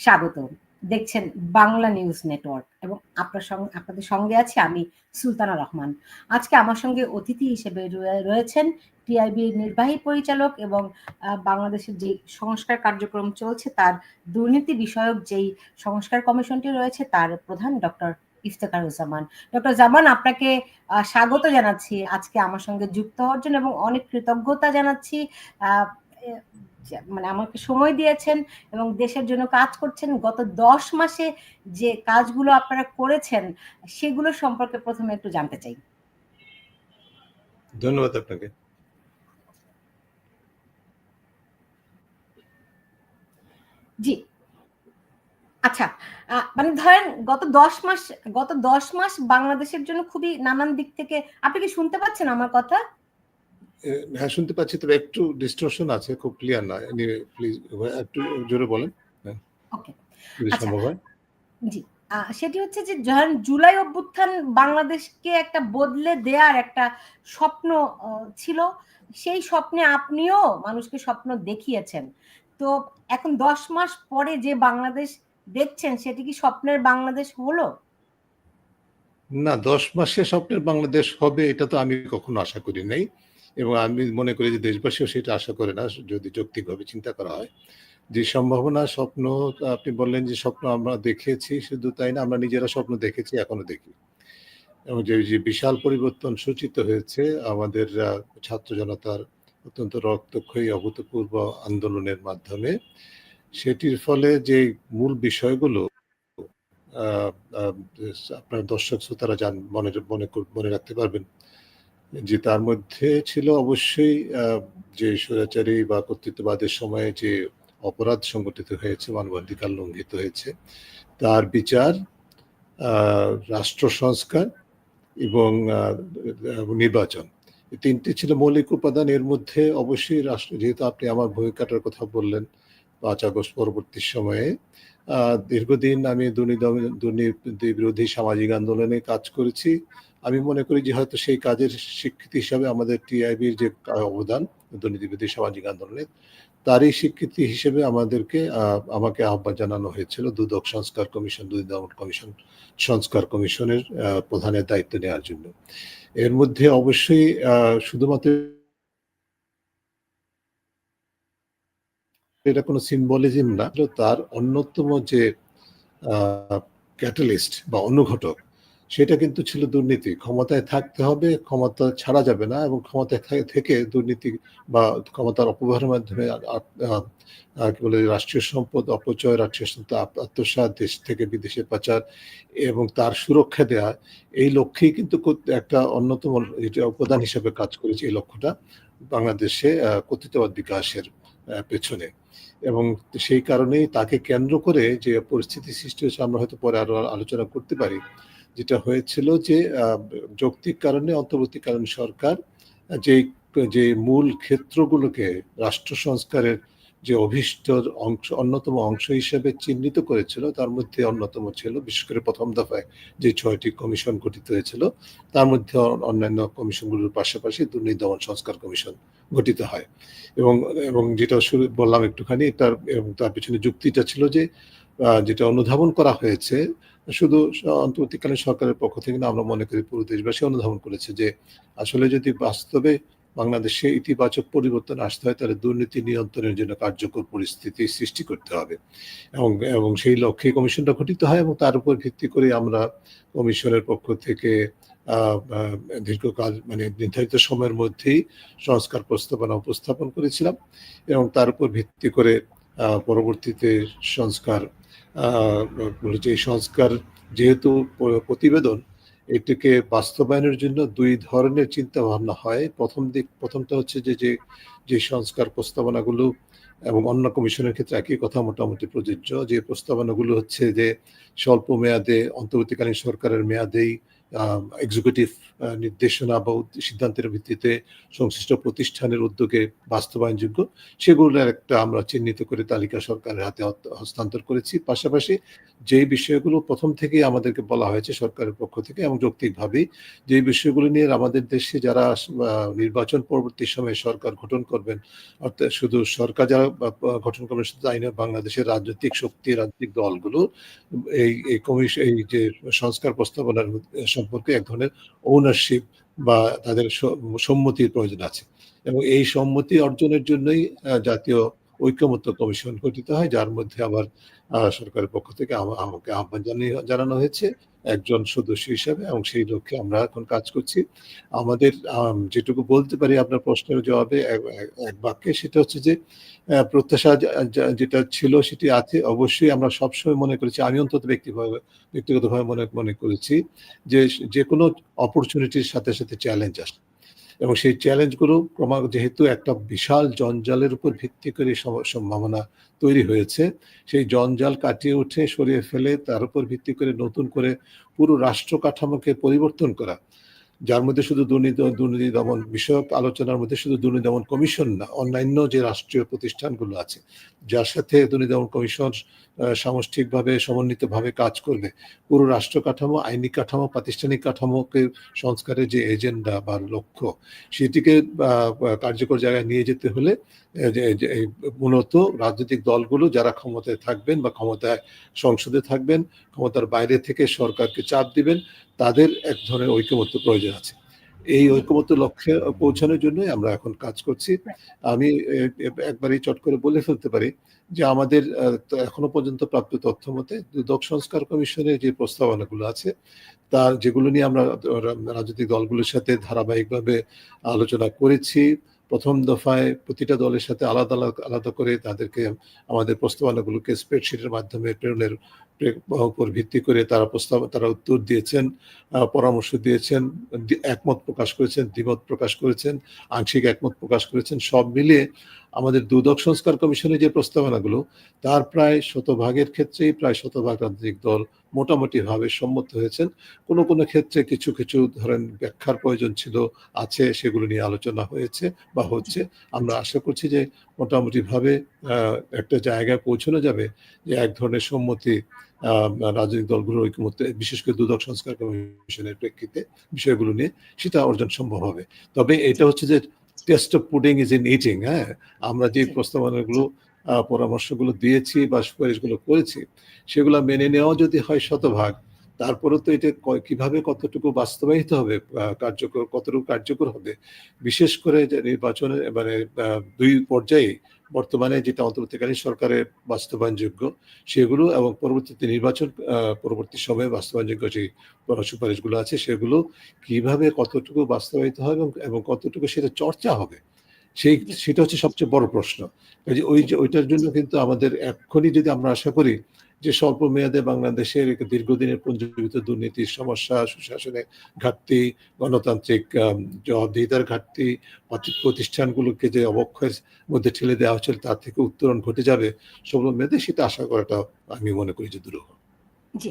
স্বাগত। দেখছেন Bangla news network এবং আপনাদের সঙ্গে আছি আমি সুলতানা রহমান। আজকে আমার সঙ্গে অতিথি হিসেবে রয়েছেন টিআইবির নির্বাহী পরিচালক এবং বাংলাদেশের যে সংস্কার কার্যক্রম চলছে তার দুর্নীতি বিষয়ক যেই সংস্কার কমিশনটি রয়েছে তার প্রধান ডক্টর ইফতেখারুজ্জামান। ডক্টর জামান, আপনাকে স্বাগত জানাচ্ছি আজকে আমার সঙ্গে যুক্ত হওয়ার জন্য এবং অনেক কৃতজ্ঞতা জানাচ্ছি। মানে আমাকে সময় দিয়েছেন এবং দেশের জন্য কাজ করছেন। গত 10 মাসে যে কাজগুলো আপনারা করেছেন সেগুলো সম্পর্কে প্রথমে একটু জানতে চাই। ধন্যবাদ আপনাকে। জি, আচ্ছা, মানে ধরেন গত 10 মাস বাংলাদেশের জন্য খুবই নানান দিক থেকে। আপনি কি শুনতে পাচ্ছেন আমার কথা? হ্যাঁ, শুনতে পাচ্ছি, তবে একটু ডিস্টরশন আছে, খুব ক্লিয়ার না। প্লিজ একটু জোরে বলেন। ওকে, যদি আচ্ছা, সম্ভব হয়। জি, সেটি হচ্ছে যে ধরেন জুলাই অভ্যুত্থান বাংলাদেশকে একটা বদলে দেওয়ার একটা স্বপ্ন ছিল। সেই স্বপ্নে আপনিও মানুষকে স্বপ্ন দেখিয়েছেন। তো এখন 10 মাস পরে যে বাংলাদেশ দেখছেন সেটি কি স্বপ্নের বাংলাদেশ হলো? না, 10 মাসে স্বপ্নের বাংলাদেশ হবে এটা তো আমি কখনো আশা করি নাই, এবং আমি মনে করি যে দেশবাসীও সেটা আশা করে না, যদি যৌক্তিকভাবে চিন্তা করা হয়। যে সম্ভাবনা, স্বপ্ন আপনি বললেন যে স্বপ্ন আমরা দেখেছি, শুধু তাই না, আমরা নিজেরা স্বপ্ন দেখেছি, এখনো দেখি। এবং যে বিশাল পরিবর্তন সূচিত হয়েছে আমাদের ছাত্র জনতার অত্যন্ত রক্তক্ষয়ী অভূতপূর্ব আন্দোলনের মাধ্যমে, সেটির ফলে যে মূল বিষয়গুলো আপনার দর্শক শ্রোতারা মনে রাখতে পারবেন, যে তার মধ্যে ছিল অবশ্যই যে স্বৈরাচারী বা কর্তৃত্ববাদের সময়ে যে অপরাধ সংগঠিত হয়েছে, মানবাধিকার লঙ্ঘিত হয়েছে, তার বিচার, রাষ্ট্র সংস্কার এবং নির্বাচন, এই তিনটি ছিল মৌলিক উপাদান। এর মধ্যে অবশ্যই যেহেতু আপনি আমার ভূমিকাটার কথা বললেন 5 আগস্ট পরবর্তী সময়ে, দীর্ঘদিন আমি দুর্নীতি বিরোধী সামাজিক আন্দোলনে কাজ করেছি। আমি মনে করি যে হয়তো সেই কাজের স্বীকৃতি হিসাবে আমাদের টিআইবির যে অবদান দুর্নীতি বিরোধী সামাজিক আন্দোলনে, তারই স্বীকৃতি হিসেবে আমাকে আহ্বান জানানো হয়েছিল দুদক সংস্কার কমিশন, দুই দমন কমিশন সংস্কার কমিশনের প্রধানের দায়িত্ব নেওয়ার জন্য। এর মধ্যে অবশ্যই শুধুমাত্র এটা কোনো সিম্বলিজম না, তার অন্যতম যে ক্যাটালিস্ট বা অনুঘটক, সেটা কিন্তু ছিল দুর্নীতি। ক্ষমতায় থাকতে হবে, ক্ষমতা ছাড়া যাবে না, এবং ক্ষমতায় থেকে দুর্নীতি বা ক্ষমতার অপব্যবহারের মাধ্যমে কি বলে রাষ্ট্রীয় সম্পদ অপচয়, রাষ্ট্রীয় সম্পদ আত্মসাৎ, দেশ থেকে বিদেশে পাচার এবং তার সুরক্ষা দেওয়া, এই লক্ষ্যেই কিন্তু একটা অন্যতম উপাদান হিসেবে কাজ করেছে এই লক্ষ্যটা বাংলাদেশে কর্তৃত্ববাদ বিকাশের পেছনে। এবং সেই কারণেই তাকে কেন্দ্র করে যে পরিস্থিতি সৃষ্টি হয়েছে, আমরা হয়তো পরে আরো আলোচনা করতে পারি। যেটা হয়েছিল যে যৌক্তিক কারণে অন্তর্বর্তীকালীন সরকার যে মূল ক্ষেত্রগুলোকে রাষ্ট্র সংস্কারের যে অভীষ্ট অন্যতম অংশ হিসেবে চিহ্নিত করেছিল, তার মধ্যে অন্যতম ছিল বিশেষ করে প্রথম দফায় যে 6টি কমিশন গঠিত হয়েছিল, তার মধ্যে অন্যান্য কমিশনগুলোর পাশাপাশি দুর্নীতি দমন সংস্কার কমিশন গঠিত হয়। এবং যেটা শুরু বললাম একটুখানি, তার পিছনে যুক্তিটা ছিল যে যেটা অনুধাবন করা হয়েছে শুধু অন্তর্বর্তীকালীন সরকারের পক্ষ থেকে না, আমরা মনে করি পুরো দেশবাসী অনুধাবন করেছে যে আসলে যদি বাস্তবে বাংলাদেশে ইতিবাচক পরিবর্তন আসতে হয়, তাহলে দুর্নীতি নিয়ন্ত্রণের জন্য কার্যকর পরিস্থিতি সৃষ্টি করতে হবে, এবং সেই লক্ষ্যে কমিশনটা গঠিত হয়। এবং তার উপর ভিত্তি করে আমরা কমিশনের পক্ষ থেকে দীর্ঘকাল, মানে নির্ধারিত সময়ের মধ্যেই সংস্কার প্রস্তাবনা উপস্থাপন করেছিলাম, এবং তার উপর ভিত্তি করে পরবর্তীতে এই সংস্কার যেহেতু প্রতিবেদন, এটিকে বাস্তবায়নের জন্য দুই ধরনের চিন্তা ভাবনা হয়। প্রথমটা হচ্ছে যে সংস্কার প্রস্তাবনাগুলো, এবং অন্য কমিশনের ক্ষেত্রে একই কথা মোটামুটি প্রযোজ্য, যে প্রস্তাবনাগুলো হচ্ছে যে স্বল্প মেয়াদে অন্তর্বর্তীকালীন সরকারের মেয়াদেই এক্সিকিউটিভ নির্দেশনা বা সিদ্ধান্তের ভিত্তিতে সংশ্লিষ্ট প্রতিষ্ঠানের উদ্যোগে বাস্তবায়নযোগ্য, সেগুলোর একটা আমরা চিহ্নিত করে তালিকা সরকারের হাতে হস্তান্তর করেছি। পাশাপাশি যেই বিষয়গুলো প্রথম থেকেই আমাদেরকে বলা হয়েছে সরকারের পক্ষ থেকে, এবং যৌক্তিকভাবেই যেই বিষয়গুলো নিয়ে আমাদের দেশে যারা নির্বাচন পরবর্তী সময়ে সরকার গঠন করবেন, অর্থাৎ শুধু সরকার যারা গঠন কমিশন আইনে বাংলাদেশের রাজনৈতিক শক্তি, রাজনৈতিক দলগুলো এই কমিশন, এই যে সংস্কার প্রস্তাবনার সম্পর্কে এক ধরনের ওনারশিপ বা তাদের সম্মতির প্রয়োজন আছে, এবং এই সম্মতি অর্জনের জন্যই জাতীয় ঐকমত্য কমিশন গঠিত হয়, যার মধ্যে আবার সরকারের পক্ষ থেকে আমাকে আহ্বান জানানো হয়েছে একজন সদস্য হিসাবে, এবং সেই লক্ষ্যে আমরা এখন কাজ করছি। আমাদের যেটুকু বলতে পারি আপনার প্রশ্নের জবাবে এক বাক্যে, সেটা হচ্ছে যে প্রত্যাশা যেটা ছিল সেটি আছে। অবশ্যই আমরা সবসময় মনে করেছি, আমি অন্তত ব্যক্তিগতভাবে মনে করেছি যে কোনো অপরচুনিটির সাথে সাথে চ্যালেঞ্জ আসে, এবং সেই চ্যালেঞ্জগুলো যেহেতু একটা বিশাল জঞ্জালের উপর ভিত্তি করে সম্ভাবনা তৈরি হয়েছে, সেই জঞ্জাল কাটিয়ে উঠে সরিয়ে ফেলে তার উপর ভিত্তি করে নতুন করে পুরো রাষ্ট্র কাঠামোকে পরিবর্তন করা, যার মধ্যে শুধু দুর্নীতি দমন বিষয়ক আলোচনার মধ্যে শুধু দুর্নীতি দমন কমিশন না, অন্যান্য যে রাষ্ট্রীয় প্রতিষ্ঠানগুলো আছে যার সাথে দুর্নীতি দমন কমিশন সামষ্টিকভাবে সমন্বিতভাবে কাজ করবে, পুরো রাষ্ট্র কাঠামো, আইনি কাঠামো, প্রাতিষ্ঠানিক কাঠামোকে সংস্কারের যে এজেন্ডা বা লক্ষ্য, সেটিকে কার্যকর জায়গায় নিয়ে যেতে হলে মূলত রাজনৈতিক দলগুলো যারা ক্ষমতায় থাকবেন বা ক্ষমতায় সংসদে থাকবেন, ক্ষমতার বাইরে থেকে সরকারকে চাপ দিবেন, তাদের এক ধরনের ঐকমত্য প্রয়োজন আছে। এই ঐকমত্য লক্ষ্যে পৌঁছানোর জন্যই আমরা এখন কাজ করছি। আমি একবারই চট করে বলে ফেলতে পারি যে আমাদের এখনো পর্যন্ত প্রাপ্ত তথ্য মতে দুদক সংস্কার কমিশনের যে প্রস্তাবনাগুলো আছে, তার যেগুলো নিয়ে আমরা রাজনৈতিক দলগুলোর সাথে ধারাবাহিকভাবে আলোচনা করেছি, প্রথম দফায় প্রতিটা দলের সাথে আলাদা আলাদা করে তাদেরকে আমাদের প্রস্তাবনাগুলোকে স্প্রেডশিটের মাধ্যমে প্রেরণের উপর ভিত্তি করে তারা উত্তর দিয়েছেন, পরামর্শ দিয়েছেন, একমত প্রকাশ করেছেন, দ্বিমত প্রকাশ করেছেন, আংশিক একমত প্রকাশ করেছেন। সব মিলিয়ে আমাদের দুদক সংস্কার কমিশনের যে প্রস্তাবনাগুলো, তার প্রায় শতভাগের ক্ষেত্রেই প্রায় শতভাগ রাজনৈতিক দল মোটামুটি ভাবে সম্মত হয়েছেন। কোনো কোনো ক্ষেত্রে কিছু কিছু ধরেন ব্যাখ্যার প্রয়োজন ছিল, আছে, সেগুলো নিয়ে আলোচনা হয়েছে বা হচ্ছে। আমরা আশা করছি যে মোটামুটি ভাবে একটা জায়গায় পৌঁছানো যাবে যে এক ধরনের সম্মতি রাজনৈতিক দলগুলোর ঐকমত্যে, বিশেষ করে দুদক সংস্কার কমিশনের প্রেক্ষিতে বিষয়গুলো নিয়ে সেটা অর্জন সম্ভব হবে। তবে এটা হচ্ছে যে test of pudding is in eating. হ্যাঁ, আমরা যে প্রস্তাবনাগুলো পরামর্শগুলো দিয়েছি বা সুপারিশগুলো করেছি, সেগুলো মেনে নেওয়া যদি হয় শতভাগ, তারপরে তো এটা কিভাবে কতটুকু বাস্তবায়িত হবে, কতটুকু কার্যকর হবে, বিশেষ করে যে নির্বাচনের মানে দুই পর্যায়ে বর্তমানে যেটা অন্তর্বর্তীকালীন সরকারের বাস্তবায়নযোগ্য সেগুলো, এবং পরবর্তীতে নির্বাচন পরবর্তী সময়ে বাস্তবায়নযোগ্য যে সুপারিশগুলো আছে, সেগুলো কিভাবে কতটুকু বাস্তবায়িত হবে এবং কতটুকু সেটা চর্চা হবে, সেটা হচ্ছে সবচেয়ে বড় প্রশ্ন। ওইটার জন্য কিন্তু আমাদের এখনই যদি আমরা আশা করি যে স্বল্প মেয়াদে বাংলাদেশের দীর্ঘদিনের পুঞ্জীভূত দুর্নীতির সমস্যা, সুশাসনের ঘাটতি, গণতান্ত্রিক জবাবদিহিতার ঘাটতি, প্রতিষ্ঠানগুলোকে যে অবক্ষয়ের মধ্যে ঠেলে দেওয়া হচ্ছিল তার থেকে উত্তরণ ঘটে যাবে স্বল্প মেয়াদে, সেটা আশা করাটা আমি মনে করি যে দুরূহ। জি,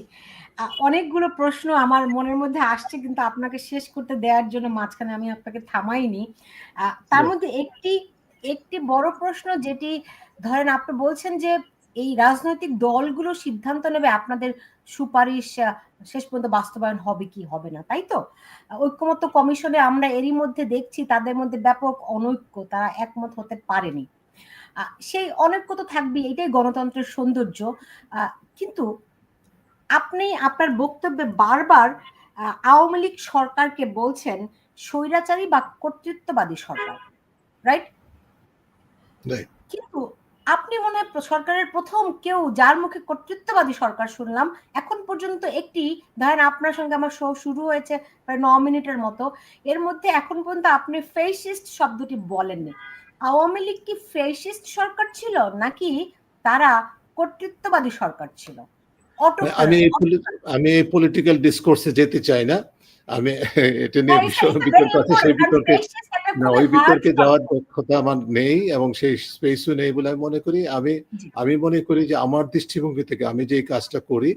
অনেকগুলো প্রশ্ন আমার মনের মধ্যে আসছে, কিন্তু আপনাকে শেষ করতে দেওয়ার জন্য মাঝখানে আমি আপনাকে থামাইনি। তার মধ্যে একটি বড় প্রশ্ন, যেটি ধরেন আপনি বলছেন যে এই রাজনৈতিক দলগুলো সিদ্ধান্ত নেবে আপনাদের সুপারিশ শেষ পর্যন্ত বাস্তবায়ন হবে কি হবে না, তাই তো? ঐক্যমত্য কমিশনে আমরা এরই মধ্যে দেখছি তাদের মধ্যে ব্যাপক অনৈক্য, তারা একমত হতে পারেনি। সেই অনৈক্য তো থাকবেই, এটাই গণতন্ত্রের সৌন্দর্য। কিন্তু আপনি আপনার বক্তব্যে বারবার আওয়ামী লীগ সরকারকে বলছেন স্বৈরাচারী বা কর্তৃত্ববাদী সরকার, রাইট? কিন্তু আপনি মনে হয় সরকারের প্রথম কেউ যার মুখে কর্তৃত্ববাদী সরকার শুনলাম। এখন পর্যন্ত একটি, ধরেন আপনার সঙ্গে আমার শো শুরু হয়েছে প্রায় 9 মিনিটের মতো, এর মধ্যে এখন পর্যন্ত আপনি ফেসিস্ট শব্দটি বলেননি। আওয়ামী লীগ কি ফেসিস্ট সরকার ছিল, নাকি তারা কর্তৃত্ববাদী সরকার ছিল? আমি পলিটিক্যাল ডিসকোর্সে যেতে চাই না। আমি এটা নিয়ে বিতর্ক আছে, সেই বিতর্কে ওই বিতর্কে যাওয়ার দক্ষতা আমার নেই এবং সেই স্পেসও নেই বলে আমি মনে করি। আমি মনে করি যে আমার দৃষ্টিভঙ্গি থেকে আমি যে কাজটা করি,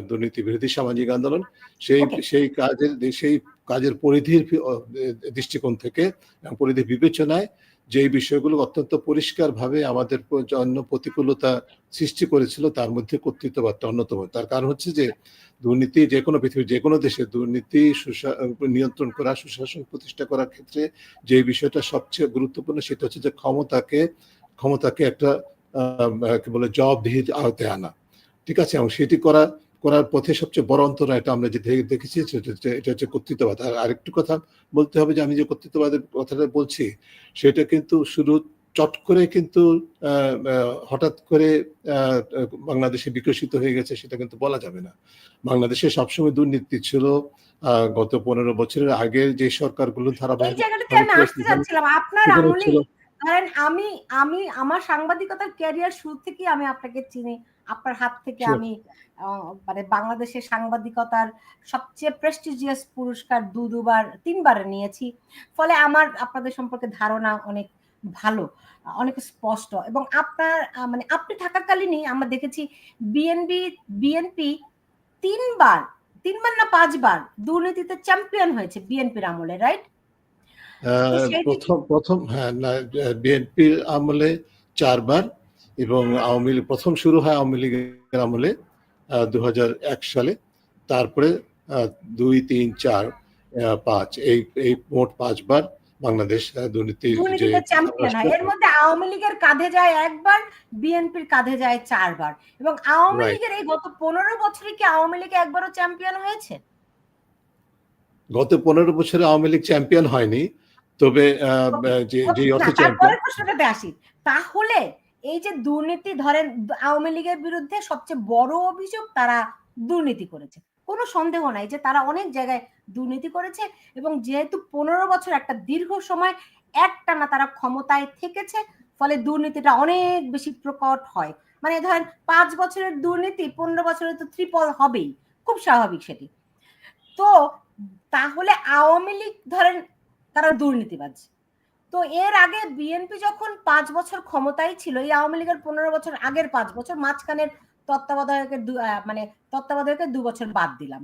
দুর্নীতি বিরোধী সামাজিক আন্দোলন, সেই কাজের পরিধির দৃষ্টিকোণ থেকে এবং পরিধির বিবেচনায় যে বিষয়গুলো অত্যন্ত পরিষ্কারভাবে আমাদের জন্য প্রতিকূলতা সৃষ্টি করেছিল, তার মধ্যে কর্তৃত্ববাদটা অন্যতম। তার কারণ হচ্ছে যে দুর্নীতি পৃথিবীর যে কোনো দেশে দুর্নীতি নিয়ন্ত্রণ করা, সুশাসন প্রতিষ্ঠা করার ক্ষেত্রে যে বিষয়টা সবচেয়ে গুরুত্বপূর্ণ, সেটা হচ্ছে যে ক্ষমতাকে একটা কি বলে জবাবদিহির আওতায় আনা, ঠিক আছে? এবং সেটি করার পথে সবচেয়ে বড় অন্তরা এটা আমরা যে দেখেছি এটা হচ্ছে কর্তৃত্ববাদ। আর আরেকটু কথা বলতে হবে যে আমি যে কর্তৃত্ববাদের কথাটা বলছি সেটা কিন্তু শুধু চট করে কিন্তু হঠাৎ করে বাংলাদেশে বিকশিত হয়ে গেছে সেটা কিন্তু বলা যাবে না। বাংলাদেশে সবসময় দুর্নীতি ছিল। গত 15 বছরের আগের যে সরকারগুলো এই ধারাবাহিক জায়গাটাতে আমি আসতে যাচ্ছিলাম। আপনার আমলেই ধরেন আমি আমার সাংবাদিকতার ক্যারিয়ার শুরু থেকেই আমি আপনাকে চিনি। আপনার হাত থেকে আমি মানে বাংলাদেশের সাংবাদিকতার সবচেয়ে প্রেস্টিজিয়াস পুরস্কার ২ বার ৩ বার নিয়েছি। ফলে আমার আপনাদের সম্পর্কে ধারণা অনেক ভালো, অনেক স্পষ্ট। এবং আপনার মানে আপনি থাকাকালীনই আমরা দেখেছি বিএনপি ৩ বার না ৫ বার দুর্নীতিতে চ্যাম্পিয়ন হয়েছে বিএনপির আমলে, রাইট? প্রথম হ্যাঁ, না, বিএনপির আমলে ৪ বার এবং আওয়ামী লীগ প্রথম শুরু হয় আওয়ামী লীগের আমলে ২০০১ সালে। তারপরে ২, ৩, ৪, ৫ এই মোট ৫ বার বাংলাদেশ দুর্নীতিতে চ্যাম্পিয়ন হয়। এর মধ্যে আওয়ামী লীগের কাঁধে যায় ১ বার, বিএনপির কাঁধে যায় ৪ বার। এবং আওয়ামী লীগের এই গত ১৫ বছরে কি আওয়ামী লীগ একবারও চ্যাম্পিয়ন হয়েছে? গত ১৫ বছরে আওয়ামী লীগ চ্যাম্পিয়ন হয়নি, তবে যে অর্থ চ্যাম্পিয়ন। প্রশ্নটাতে আসি, তাহলে এই যে দুর্নীতি ধরেন আওয়ামী লীগের বিরুদ্ধে সবচেয়ে বড় অভিযোগ তারা দুর্নীতি করেছে, কোনো সন্দেহ নাই যে তারা অনেক জায়গায় দুর্নীতি করেছে। এবং যেহেতু ১৫ বছর একটা দীর্ঘ সময় একটানা তারা ক্ষমতায় থেকেছে, ফলে দুর্নীতিটা অনেক বেশি প্রকট হয়। মানে ধরেন ৫ বছরের দুর্নীতি ১৫ বছরে তো ট্রিপল হবেই, খুব স্বাভাবিক সেটি। তো তাহলে আওয়ামী লীগ ধরেন তারা দুর্নীতিবাজ। তো এর আগে বিএনপি যখন ৫ বছর ক্ষমতায় ছিল, এই আওয়ামী লীগের ১৫ বছর আগের ৫ বছর, মাঝখানের তত্ত্বাবধায়কের ২ বছর বাদ দিলাম,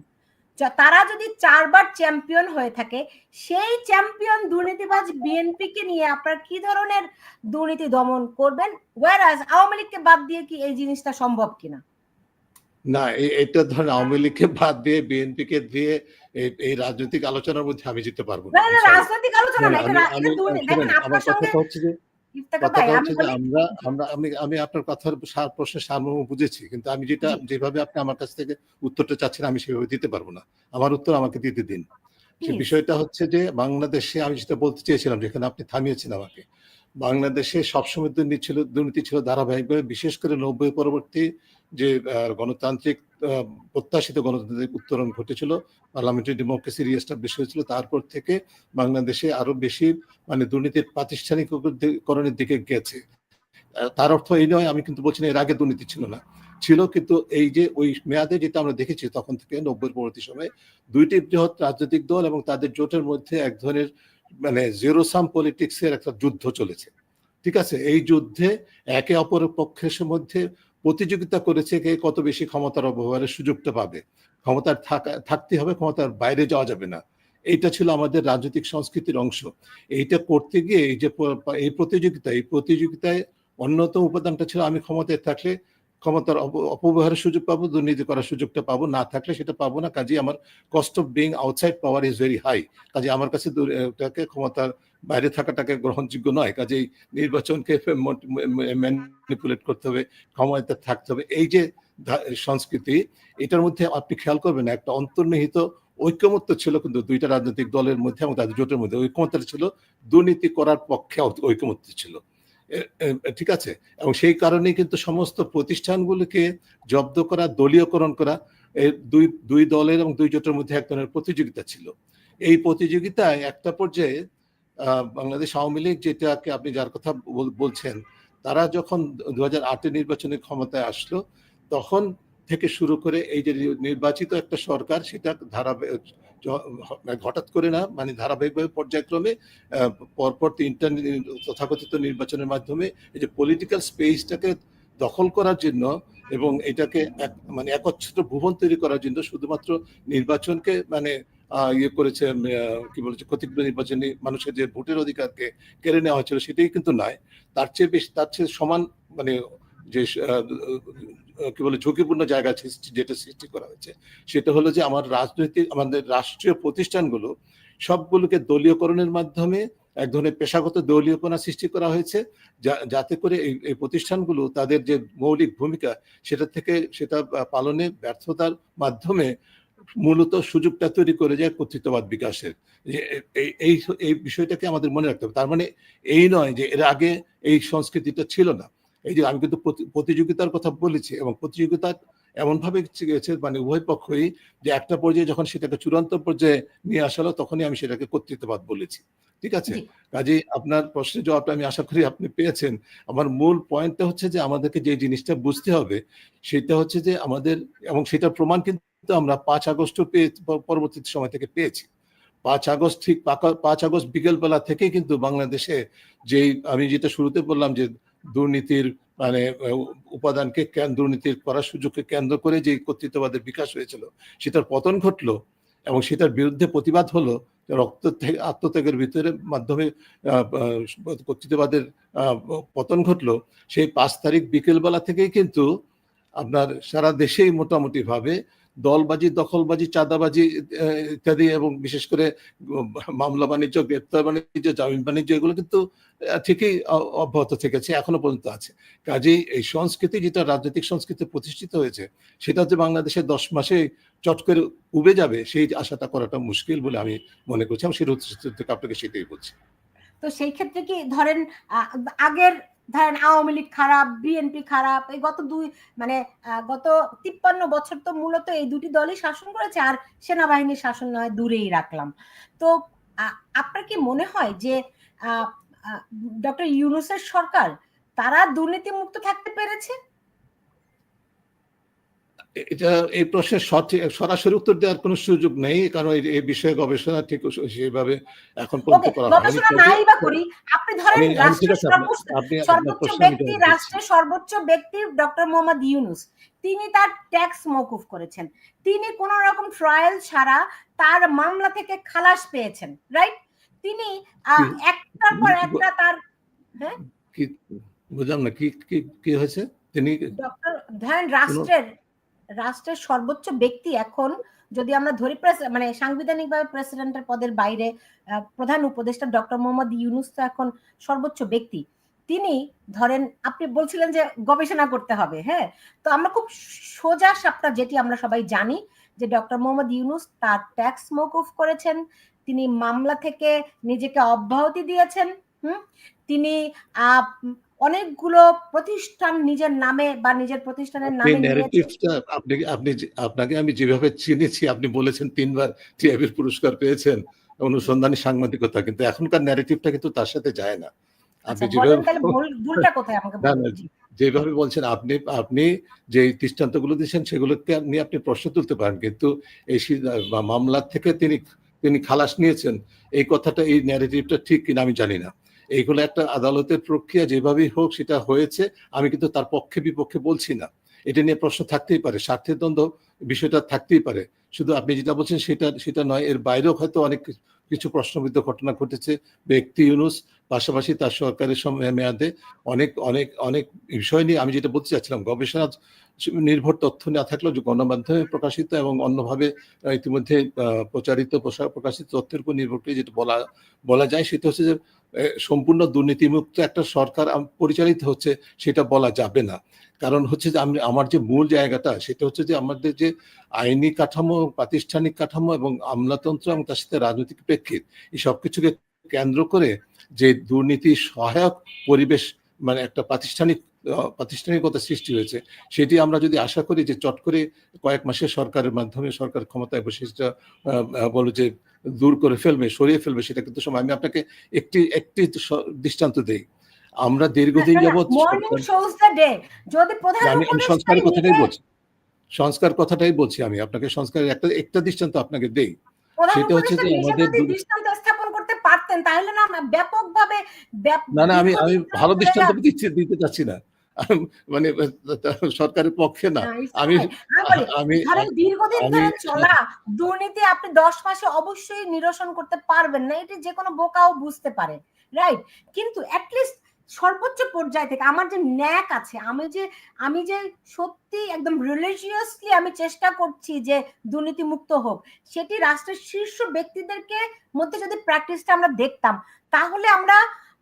তারা যদি ৪ বার চ্যাম্পিয়ন হয়ে থাকে, সেই চ্যাম্পিয়ন দুর্নীতিবাজ বিএনপিকে নিয়ে আপনারা কি ধরনের দুর্নীতি দমন করবেন? ওয়ারাজ আওয়ামী লীগকে বাদ দিয়ে কি এই জিনিসটা সম্ভব কিনা? না, এটা ধরেন আওয়ামী লীগকে বাদ দিয়ে বিএনপিকে দিয়ে এই রাজনৈতিক আলোচনার মধ্যে আমি যেতে পারবো না। রাজনৈতিক আলোচনা না, আমার কথাটা হচ্ছে যে আমি আপনার কথার প্রশ্নের সারমর্ম বুঝেছি, কিন্তু আমি যেভাবে আপনি আমার কাছ থেকে উত্তরটা চাচ্ছেন আমি সেভাবে দিতে পারবো না। আমার উত্তর আমাকে দিতে দিন। সে বিষয়টা হচ্ছে যে বাংলাদেশে আমি যেটা বলতে চেয়েছিলাম, যেখানে আপনি থামিয়েছেন আমাকে, বাংলাদেশে সবসময় দুর্নীতি ছিল ধারাবাহিকভাবে, বিশেষ করে ৯০ পরবর্তী যে গণতান্ত্রিক প্রত্যাশিত গণতান্ত্রিক উত্তরণ ঘটেছিল, পার্লামেন্টারি ডেমোক্রেসি রিএস্টাবলিশ হয়েছিল, তারপর থেকে বাংলাদেশে আরো বেশি মানে দুর্নীতির প্রাতিষ্ঠানিককরণের দিকে গেছে। তার অর্থ এই নয়, আমি কিন্তু বলছি না এর আগে দুর্নীতি ছিল না, ছিল, কিন্তু এই যে ওই মেয়াদে যেটা আমরা দেখেছি তখন থেকে ৯০ পরবর্তী সময়ে দুইটি বৃহৎ রাজনৈতিক দল এবং তাদের জোটের মধ্যে এক ধরনের মানে জিরো সাম পলিটিক্সের একটা যুদ্ধ চলেছে, ঠিক আছে? এই যুদ্ধে একে অপরের পক্ষের মধ্যে প্রতিযোগিতা করেছে কে কত বেশি ক্ষমতার অপব্যবহারের সুযোগটা পাবে। ক্ষমতার থাকতে হবে, ক্ষমতার বাইরে যাওয়া যাবে না। এইটা ছিল আমাদের রাজনৈতিক সংস্কৃতির অংশ। এইটা করতে গিয়ে এই প্রতিযোগিতায় অন্যতম উপাদানটা ছিল আমি ক্ষমতায় থাকলে ক্ষমতার অপব্যবহারের সুযোগ পাবো, দুর্নীতি করার সুযোগটা পাবো, না থাকলে সেটা পাবো না। কাজেই আমার cost of being outside power is very high. কাজে আমার কাছে ক্ষমতার বাইরে থাকাটাকে গ্রহণযোগ্য নয়। কাজেই নির্বাচনকে ম্যানিপুলেট করতে হবে, ক্ষমতায় থাকতে হবে। এই যে সংস্কৃতি, এটার মধ্যে আপনি খেয়াল করবেন একটা অন্তর্নিহিত ঐক্যমত্য ছিল কিন্তু দুইটা রাজনৈতিক দলের মধ্যে এবং তাদের জোটের মধ্যে। ঐক্যমত্যটা ছিল দুর্নীতি করার পক্ষে ঐক্যমত্য ছিল, ঠিক আছে? এবং সেই কারণেই কিন্তু সমস্ত প্রতিষ্ঠানগুলোকে জব্দ করা, দলীয়করণ করা, দুই দলের এবং দুই জোটের মধ্যে এক ধরনের প্রতিযোগিতা ছিল। এই প্রতিযোগিতায় একটা পর্যায়ে বাংলাদেশ আওয়ামী লীগ, যেটাকে আপনি যার কথা বলছেন, তারা যখন ২০০৮ নির্বাচনে ক্ষমতায় আসলো, তখন থেকে শুরু করে এই যে নির্বাচিত একটা সরকার, সেটা হঠাৎ করে না, মানে ধারাবাহিকভাবে পর্যায়ক্রমে পরপর ৩টা তথাকথিত নির্বাচনের মাধ্যমে এই যে পলিটিক্যাল স্পেসটাকে দখল করার জন্য এবং এটাকে মানে একচ্ছত্র ভুবন তৈরি করার জন্য শুধুমাত্র নির্বাচনকে মানে ইয়ে করেছে, কি বলেছে, কতিপয় নির্বাচনী মানুষের যে ভোটের অধিকারকে কেড়ে নেওয়া হয়েছিল সেটাই কিন্তু নয়, তার চেয়ে সমান মানে যে কি বলে ঝুঁকিপূর্ণ জায়গা যেটা সৃষ্টি করা হয়েছে, সেটা হলো যে আমাদের রাষ্ট্রীয় প্রতিষ্ঠানগুলো সবগুলোকে দলীয়করণের মাধ্যমে এক ধরনের পেশাগত দলীয়পনা সৃষ্টি করা হয়েছে, যাতে করে এই প্রতিষ্ঠানগুলো তাদের যে মৌলিক ভূমিকা সেটা পালনে ব্যর্থতার মাধ্যমে মূলত সুযোগটা তৈরি করে যায় কর্তৃত্ববাদ বিকাশের। এই বিষয়টাকে আমাদের মনে রাখতে হবে। তার মানে এই নয় যে এর আগে এই সংস্কৃতিটা ছিল না। এই যে আমি কিন্তু প্রতিযোগিতার কথা বলেছি, এবং প্রতিযোগিতা এমনভাবে গেছে মানে উভয় পক্ষই, যে একটা পর্যায়ে যখন সেটাকে চূড়ান্ত পর্যায়ে নিয়ে আসা হলো তখনই আমি সেটাকে কর্তৃত্ববাদ বলেছি। ঠিক আছে, কাজেই আপনার প্রশ্নের জবাবটা আমি আশা করি আপনি পেয়েছেন। আমার মূল পয়েন্টটা হচ্ছে যে আমাদেরকে যে জিনিসটা বুঝতে হবে সেটা হচ্ছে যে আমাদের, এবং সেটার প্রমাণ কিন্তু আমরা 5 আগস্টও পরবর্তী সময় থেকে পেয়েছি। 5 আগস্ট ঠিক 5 আগস্ট বিকেলবেলা থেকেই কিন্তু বাংলাদেশে আমি যেটা শুরুতে বললাম যে দুর্নীতির মানে উপাদানকে দুর্নীতির করার সুযোগকে কেন্দ্র করে যে কর্তৃত্ববাদের বিকাশ হয়েছিল সেটার পতন ঘটলো, এবং সেটার বিরুদ্ধে প্রতিবাদ হলো আত্মত্যাগের ভিতরে মাধ্যমে কর্তৃত্ববাদের পতন ঘটলো। সেই 5 তারিখ বিকেলবেলা থেকেই কিন্তু আপনার সারা দেশেই মোটামুটি ভাবে দলবাজি, দখলবাজি, চাঁদাবাজি ইত্যাদি, এবং বিশেষ করে মামলা বাণিজ্য, গ্রেপ্তার বাণিজ্য, জামিন বাণিজ্য, এগুলো কিন্তু ঠিকই অব্যাহত থেকেছে, এখনো পর্যন্ত আছে। কাজেই এই সংস্কৃতি, যেটা রাজনৈতিক সংস্কৃতি প্রতিষ্ঠিত হয়েছে, সেটা যে বাংলাদেশে 10 মাসে চট করে উবে যাবে সেই আশাটা করাটা মুশকিল বলে আমি মনে করছি। আমি সেটা থেকে আপনাকে সেটাই বলছি। তো সেই ক্ষেত্রে কি ধরেন আওয়ামী লীগ খারাপ, বিএনপি খারাপ, এই গত 53 বছর তো মূলত এই দুটি দলই শাসন করেছে, আর সেনাবাহিনীর শাসন নয় দূরেই রাখলাম। তো আপনার কি মনে হয় যে ডক্টর ইউনূসের সরকার তারা দুর্নীতি মুক্ত থাকতে পেরেছে? এই প্রশ্নের সরাসরি উত্তর দেওয়ার কোনো সুযোগ নেই, কারণ এই বিষয়ে গবেষণা ঠিক সেইভাবে এখন পর্যন্ত করা হয়নি। আপনি ধরেন রাষ্ট্রের সর্বোচ্চ ব্যক্তি ডক্টর মোহাম্মদ ইউনূস, তিনি তার ট্যাক্স মওকুফ করেছেন, তিনি কোন রকম ট্রায়াল ছাড়া তার মামলা থেকে খালাস পেয়েছেন, রাইট? তিনি একটার পর একটা তার কি বুঝলাম না, কি হয়েছে? তিনি ডক্টর ধরেন রাষ্ট্রের সর্বোচ্চ ব্যক্তি, এখন যদি আমরা ধরি সাংবিধানিকভাবে প্রেসিডেন্টের পদের বাইরে প্রধান উপদেষ্টা ডক্টর মোহাম্মদ ইউনূস তো এখন সর্বোচ্চ ব্যক্তি। তিনি ধরেন, আপনি বলছিলেন যে গবেষণা করতে হবে, হ্যাঁ, তো আমরা খুব সোজা সাপটা যেটি আমরা সবাই জানি যে ডক্টর মোহাম্মদ ইউনূস তার ট্যাক্স মওকুফ করেছেন, তিনি মামলা থেকে নিজেকে অব্যাহতি দিয়েছেন, তিনি অনেকগুলো প্রতিষ্ঠান নিজের নামে বা নিজের প্রতিষ্ঠানের নামে আপনাকে আমি যেভাবে চিনেছি, আপনি বলেছেন 3 বার টিআইবির পুরস্কার পেয়েছেন অনুসন্ধানী সাংবাদিকতা, কিন্তু এখনকার ন্যারেটিভটা কিন্তু তার সাথে যায় না। আপনি যেভাবে বলছেন, আপনি যে দৃষ্টান্তগুলো দিচ্ছেন সেগুলোকে নিয়ে আপনি প্রশ্ন তুলতে পারেন, কিন্তু এই মামলা থেকে তিনি খালাস নিয়েছেন, এই কথাটা, এই ন্যারেটিভটা ঠিক কিনা আমি জানি না। এইগুলো একটা আদালতের প্রক্রিয়া, যেভাবেই হোক সেটা হয়েছে। আমি কিন্তু তার পক্ষে বিপক্ষে বলছি না, এটা নিয়ে প্রশ্ন থাকতেই পারে, স্বার্থের দ্বন্দ্ব বিষয়টা থাকতেই পারে। শুধু আপনি যেটা বলছেন সেটা নয়, এর বাইরেও হয়তো অনেক কিছু প্রশ্নবিদ্ধ ঘটনা ঘটেছে। ব্যক্তি ইউনূস, পাশাপাশি তার সরকারের মেয়াদে অনেক অনেক অনেক বিষয় নিয়ে আমি যেটা বলতে চাচ্ছিলাম, গবেষণা নির্ভর তথ্য না থাকলেও যে গণমাধ্যমে প্রকাশিত এবং অন্যভাবে ইতিমধ্যে প্রকাশিত তথ্যের উপর নির্ভর করে যেটা বলা যায়, সেটা হচ্ছে যে সম্পূর্ণ দুর্নীতিমুক্ত একটা সরকার পরিচালিত হচ্ছে সেটা বলা যাবে না। কারণ হচ্ছে যে আমার যে মূল জায়গাটা সেটা হচ্ছে যে আমাদের যে আইনি কাঠামো, প্রাতিষ্ঠানিক কাঠামো এবং আমলাতন্ত্র এবং তার সাথে রাজনৈতিক প্রেক্ষিত, এই সবকিছুকে কেন্দ্র করে যে দুর্নীতি সহায়ক পরিবেশ, একটা প্রাতিষ্ঠানিকতা সৃষ্টি হয়েছে, সেটি আমরা যদি আশা করি যে চট করে কয়েক মাসের সরকারের মাধ্যমে সরকার ক্ষমতায় বসে সেটা বলো যে দূর করে ফেলবে, সরিয়ে ফেলবে, সেটা কিন্তু সময়। আমি আপনাকে একটি দৃষ্টান্ত দেই। আমরা দীর্ঘদিন যাবৎ সংস্কারের কথাটাই বলছি, সংস্কার বলছি আমি আপনাকে, সংস্কারের একটা দৃষ্টান্ত আপনাকে দেই। সেটা হচ্ছে যে আমাদের দৃষ্টান্ত স্থাপন করতে পারতেন, তাহলে না ব্যাপকভাবে না আমি ভালো দৃষ্টান্ত দিতে চাচ্ছি না, সরকারের পক্ষে না। আমি দীর্ঘদিন ধরে চলা দুর্নীতি আপনি 10 মাসে অবশ্যই নিরসন করতে পারবেন না, এটি যে কোনো বোকাও বুঝতে পারে, রাইট? কিন্তু অ্যাটলিস্ট সর্বোচ্চ পর্যায় থেকে আমার যে ন্যাক আছে, আমি যে সত্যি একদম রিলিজিয়াসলি আমি চেষ্টা করছি যে দুর্নীতিমুক্ত হোক, সেটি রাষ্ট্রের শীর্ষ ব্যক্তিদেরকে মধ্যে যদি প্র্যাকটিসটা আমরা দেখতাম, তাহলে আমরা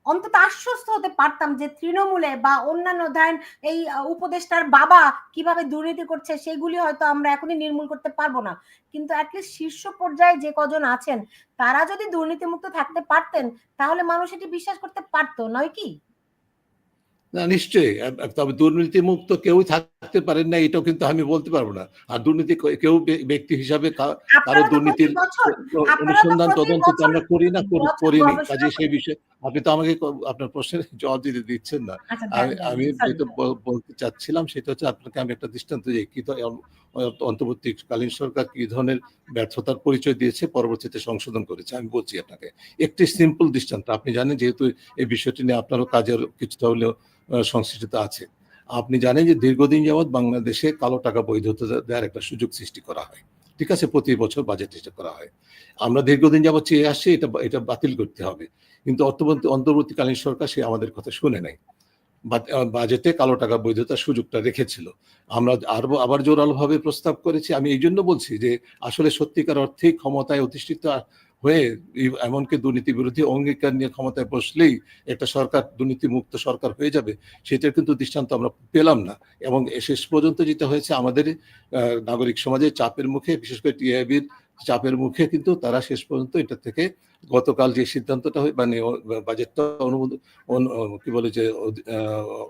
অন্তত আশ্বস্ত হতে পারতাম যে তৃণমূলে বা অন্যান্য ধরেন এই উপদেষ্টার বাবা কিভাবে দুর্নীতি করছে সেগুলি হয়তো আমরা এখনই নির্মূল করতে পারবো না, কিন্তু অ্যাটলিস্ট শীর্ষ পর্যায়ে যে কজন আছেন তারা যদি দুর্নীতিমুক্ত থাকতে পারতেন তাহলে মানুষ এটি বিশ্বাস করতে পারতো, নয় কি? না, নিশ্চয়ই। তবে দুর্নীতি মুক্ত কেউই থাকতে পারেন না, এটাও কিন্তু আমি বলতে পারবো না। আর দুর্নীতি কেউ ব্যক্তি হিসাবে কারো দুর্নীতির অনুসন্ধান তদন্ত তো আমরা করি না, করিনি। কাজে সেই বিষয়ে আপনি তো আমাকে আপনার প্রশ্নের জবাব দিচ্ছেন না। আমি যেটা বলতে চাচ্ছিলাম সেটা হচ্ছে, আপনাকে আমি একটা দৃষ্টান্ত দিই কি অন্তর্বর্তীকালীন সরকার কি ধরনের ব্যর্থতার পরিচয় দিয়েছে, পরবর্তীতে সংশোধন করেছে। আমি বলছি আপনাকে একটি সিম্পল দৃষ্টান্ত। আপনি জানেন, যেহেতু এই বিষয়টি নিয়ে আপনারও কাজের কিছুটা হলেও সংশ্লিষ্টতা আছে, আপনি জানেন যে দীর্ঘদিন যাবৎ বাংলাদেশে কালো টাকা বৈধতা দেওয়ার একটা সুযোগ সৃষ্টি করা হয়। ঠিক আছে, প্রতি বছর বাজেট করা হয়। আমরা দীর্ঘদিন যাবৎ চেয়ে আসছি এটা বাতিল করতে হবে, কিন্তু অন্তর্বর্তীকালীন সরকার সে আমাদের কথা শুনে নাই। বাজেটে কালো টাকা বৈধতার সুযোগটা রেখেছিল। আমরা আবার জোরালোভাবে প্রস্তাব করেছি। আমি এই জন্য বলছি যে আসলে সত্যিকার অর্থেই ক্ষমতায় অধিষ্ঠিত হয়ে, এমনকি দুর্নীতি বিরোধী অঙ্গীকার নিয়ে ক্ষমতায় বসলেই একটা সরকার দুর্নীতিমুক্ত সরকার হয়ে যাবে, সেটার কিন্তু দৃষ্টান্ত আমরা পেলাম না। এবং শেষ পর্যন্ত যেটা হয়েছে, আমাদের নাগরিক সমাজের চাপের মুখে, বিশেষ করে টিআইবির চাপের মুখে কিন্তু তারা শেষ পর্যন্ত এটা থেকে গতকাল যে সিদ্ধান্তটা মানে বাজেটটা অনুমোদন কি বলে যে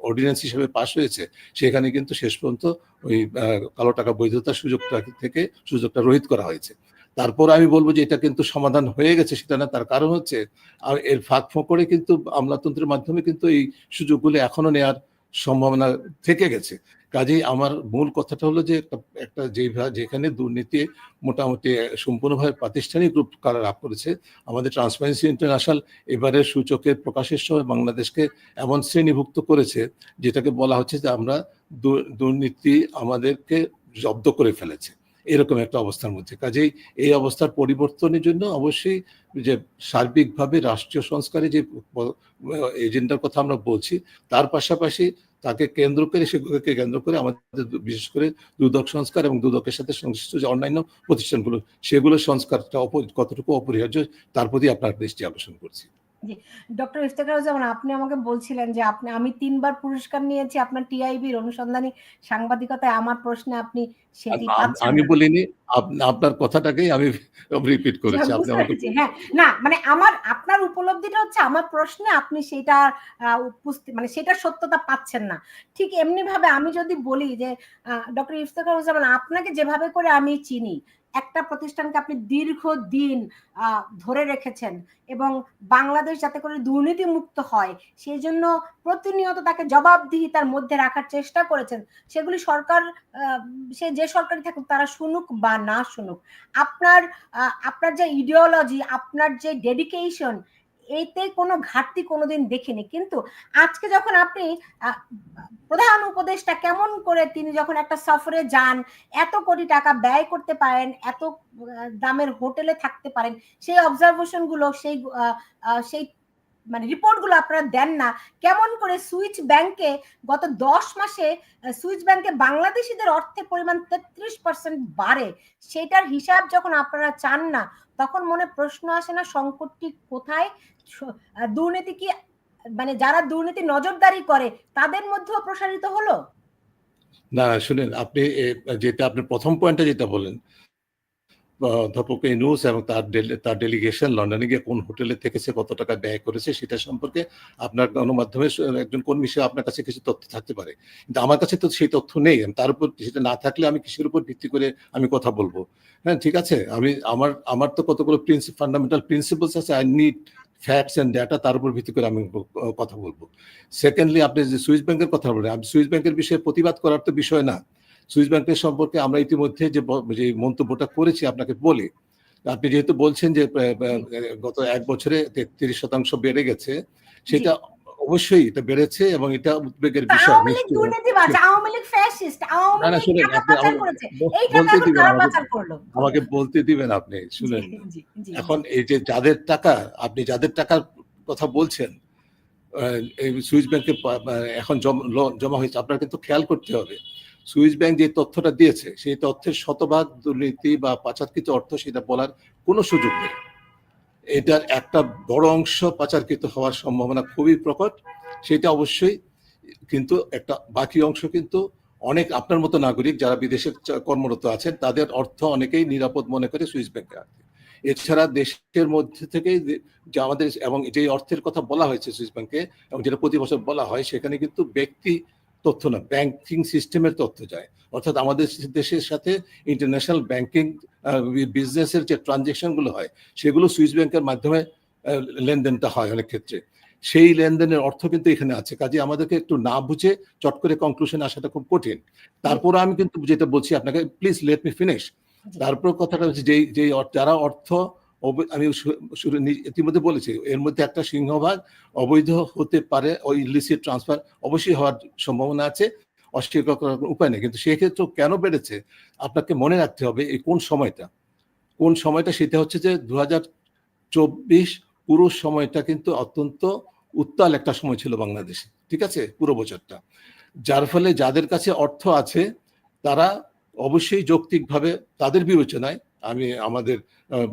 অর্ডিন্যান্স হিসেবে পাশ হয়েছে, সেখানে কিন্তু শেষ পর্যন্ত ওই কালো টাকা বৈধতার সুযোগটা রহিত করা হয়েছে। তারপর আমি বলবো যে এটা কিন্তু সমাধান হয়ে গেছে সেটা না, তার কারণ হচ্ছে এর ফাঁক ফোঁকরে কিন্তু আমলাতন্ত্রের মাধ্যমে কিন্তু এই সুযোগগুলো এখনো নেওয়ার সম্ভাবনা থেকে গেছে। কাজেই আমার মূল কথাটা হলো যে একটা যেখানে দুর্নীতি মোটামুটি সম্পূর্ণভাবে প্রাতিষ্ঠানিক রূপ লাভ করেছে, আমাদের ট্রান্সপারেন্সি ইন্টারন্যাশনাল এবারের সূচকের প্রকাশের সময় বাংলাদেশকে এমন শ্রেণীভুক্ত করেছে যেটাকে বলা হচ্ছে যে আমরা দুর্নীতি আমাদেরকে জব্দ করে ফেলেছে, এরকম একটা অবস্থার মধ্যে। কাজেই এই অবস্থার পরিবর্তনের জন্য অবশ্যই যে সার্বিকভাবে রাষ্ট্রীয় সংস্কারে যে এজেন্ডার কথা আমরা বলছি, তার পাশাপাশি তাকে কেন্দ্র করে, সেগুলোকে কেন্দ্র করে আমাদের বিশেষ করে দুদক সংস্কার এবং দুদকের সাথে সংশ্লিষ্ট যে অন্যান্য প্রতিষ্ঠানগুলো, সেগুলোর সংস্কারটা কতটুকু অপরিহার্য, তার প্রতি আপনার দৃষ্টি আকর্ষণ করছি। ডক্টর ইফতেখারুজ্জামান, আপনি আমাকে বলছিলেন যে আমি 3 বার পুরস্কার নিয়েছি আপনার টিআইবির অনুসন্ধানী সাংবাদিকতায়। আমার প্রশ্নে আপনি সেটি পাচ্ছেন না। আমি বলিনি, আপনার কথাটাকেই আমি রিপিট করেছি। আপনি আমাকে হ্যাঁ, না মানে আপনার উপলব্ধিটা হচ্ছে আমার প্রশ্নে আপনি সেটা মানে সেটার সত্যতা পাচ্ছেন না। ঠিক এমনি ভাবে আমি যদি বলি যে ডক্টর ইফতেখারুজ্জামান, আপনাকে যেভাবে করে আমি চিনি, একটা প্রতিষ্ঠানকে আপনি দীর্ঘদিন ধরে রেখেছেন এবং বাংলাদেশ যাতে করে দুর্নীতি মুক্ত হয় সেই জন্য প্রতিনিয়ত তাকে জবাবদিহিতার মধ্যে রাখার চেষ্টা করেছেন। সেগুলি সরকার, সে যে সরকারই থাকুক, তারা শুনুক বা না শুনুক, আপনার যে ইডিওলজি, আপনার যে ডেডিকেশন, এতে কোনো ঘাটতি কোনোদিন দেখিনি। কিন্তু আজকে যখন আপনি প্রধান উপদেষ্টা, কেমন করে তিনি যখন একটা সফরে যান, এত কোটি টাকা ব্যয় করতে পারেন, এত দামের হোটেলে থাকতে পারেন, সেই অবজারভেশন গুলো, সেই মানে রিপোর্ট গুলো আপনারা দেন না। কেমন করে সুইচ ব্যাংকে গত 10 মাসে সুইচ ব্যাংকে বাংলাদেশিদের অর্থের পরিমাণ 33% বাড়ে, সেটার হিসাব যখন আপনারা চান না, তখন মনে প্রশ্ন আসে না সংকটটি কোথায়? দুর্নীতি কি মানে যারা দুর্নীতি নজরদারি করে তাদের মধ্যেও প্রসারিত হলো? না, শুনেন, আপনি যেটা আপনার প্রথম পয়েন্টটা যেটা বলেন, অধ্যাপক ইউনূস এবং তার ডেলিগেশন লন্ডনে গিয়ে কোন হোটেলে থেকেছে, কত টাকা ব্যয় করেছে, সেটা সম্পর্কে আপনার গণমাধ্যমে একজন কর্মী হিসেবে আপনার কাছে কিছু তথ্য থাকতে পারে, কিন্তু আমার কাছে তো সেই তথ্য নেই। তার উপর সেটা না থাকলে আমি কিসের উপর ভিত্তি করে আমি কথা বলবো? হ্যাঁ, ঠিক আছে, আমার তো কতগুলো ফান্ডামেন্টাল প্রিন্সিপলস আছে। I need facts and data, তার উপর ভিত্তি করে আমি কথা বলবো। সেকেন্ডলি, আপনি যে সুইস ব্যাংকের কথা বলেন, আমি সুইস ব্যাংকের বিষয়ে প্রতিবাদ করার তো বিষয় না। সুইস ব্যাংকের সম্পর্কে আমরা ইতিমধ্যে যে মন্তব্যটা করেছি আপনাকে বলি। আপনি যেহেতু বলছেন যে গত 1 বছরে 33% বেড়ে গেছে, সেটা অবশ্যই এটা বেড়েছে এবং এটা উদ্বেগের বিষয়। আমাকে বলতে দিবেন আপনি, শুনেন। এখন এই যে যাদের টাকা, আপনি যাদের টাকার কথা বলছেন, এই সুইস ব্যাংকে এখন জমা হয়েছে, আপনার কিন্তু খেয়াল করতে হবে সুইস ব্যাংক যে তথ্যটা দিয়েছে সেই তথ্যের শতভাগ দুর্নীতি বা পাচারকৃত অর্থ সেটা বলার কোনো সুযোগ নেই। এটার একটা বড় অংশ পাচারকৃত হওয়ার সম্ভাবনা খুবই প্রকট, সেটা অবশ্যই, কিন্তু একটা বাকি অংশ কিন্তু অনেক আপনার মতো নাগরিক যারা বিদেশে কর্মরত আছেন তাদের অর্থ অনেকেই নিরাপদ মনে করে সুইস ব্যাংকে রাখে। এছাড়া দেশের মধ্যে থেকেই যে আমাদের এবং যে অর্থের কথা বলা হয়েছে সুইস ব্যাংকে এবং যেটা প্রতি বছর বলা হয় সেখানে কিন্তু ব্যক্তি তথ্য না, ব্যাংকিং সিস্টেমের তথ্য যায়। অর্থাৎ আমাদের দেশের সাথে ইন্টারন্যাশনাল ব্যাংকিং বিজনেসের যে ট্রানজেকশন গুলো হয় সেগুলো সুইস ব্যাংকের মাধ্যমে লেনদেনটা হয় অনেক ক্ষেত্রে। সেই লেনদেনের অর্থ কিন্তু এখানে আছে, কাজে আমাদেরকে একটু না বুঝে চট করে কনক্লুশন আসাটা খুব কঠিন। তারপর আমি কিন্তু যেটা বলছি আপনাকে, প্লিজ লেট মি ফিনিশ। তারপর কথাটা হচ্ছে যেই যারা অর্থ আমি ইতিমধ্যে বলেছি এর মধ্যে একটা সিংহভাগ অবৈধ হতে পারে, ওই ইলিসিট ট্রান্সফার অবশ্যই হওয়ার সম্ভাবনা আছে, অস্বীকার করার উপায় নেই। কিন্তু সেক্ষেত্রে কেন বেড়েছে আপনাকে মনে রাখতে হবে এই কোন সময়টা সেটা হচ্ছে যে 2024 পুরো সময়টা কিন্তু অত্যন্ত উত্তাল একটা সময় ছিল বাংলাদেশে, ঠিক আছে, পুরো বছরটা। যার ফলে যাদের কাছে অর্থ আছে তারা অবশ্যই যৌক্তিকভাবে তাদের বিবেচনায়, আমি আমাদের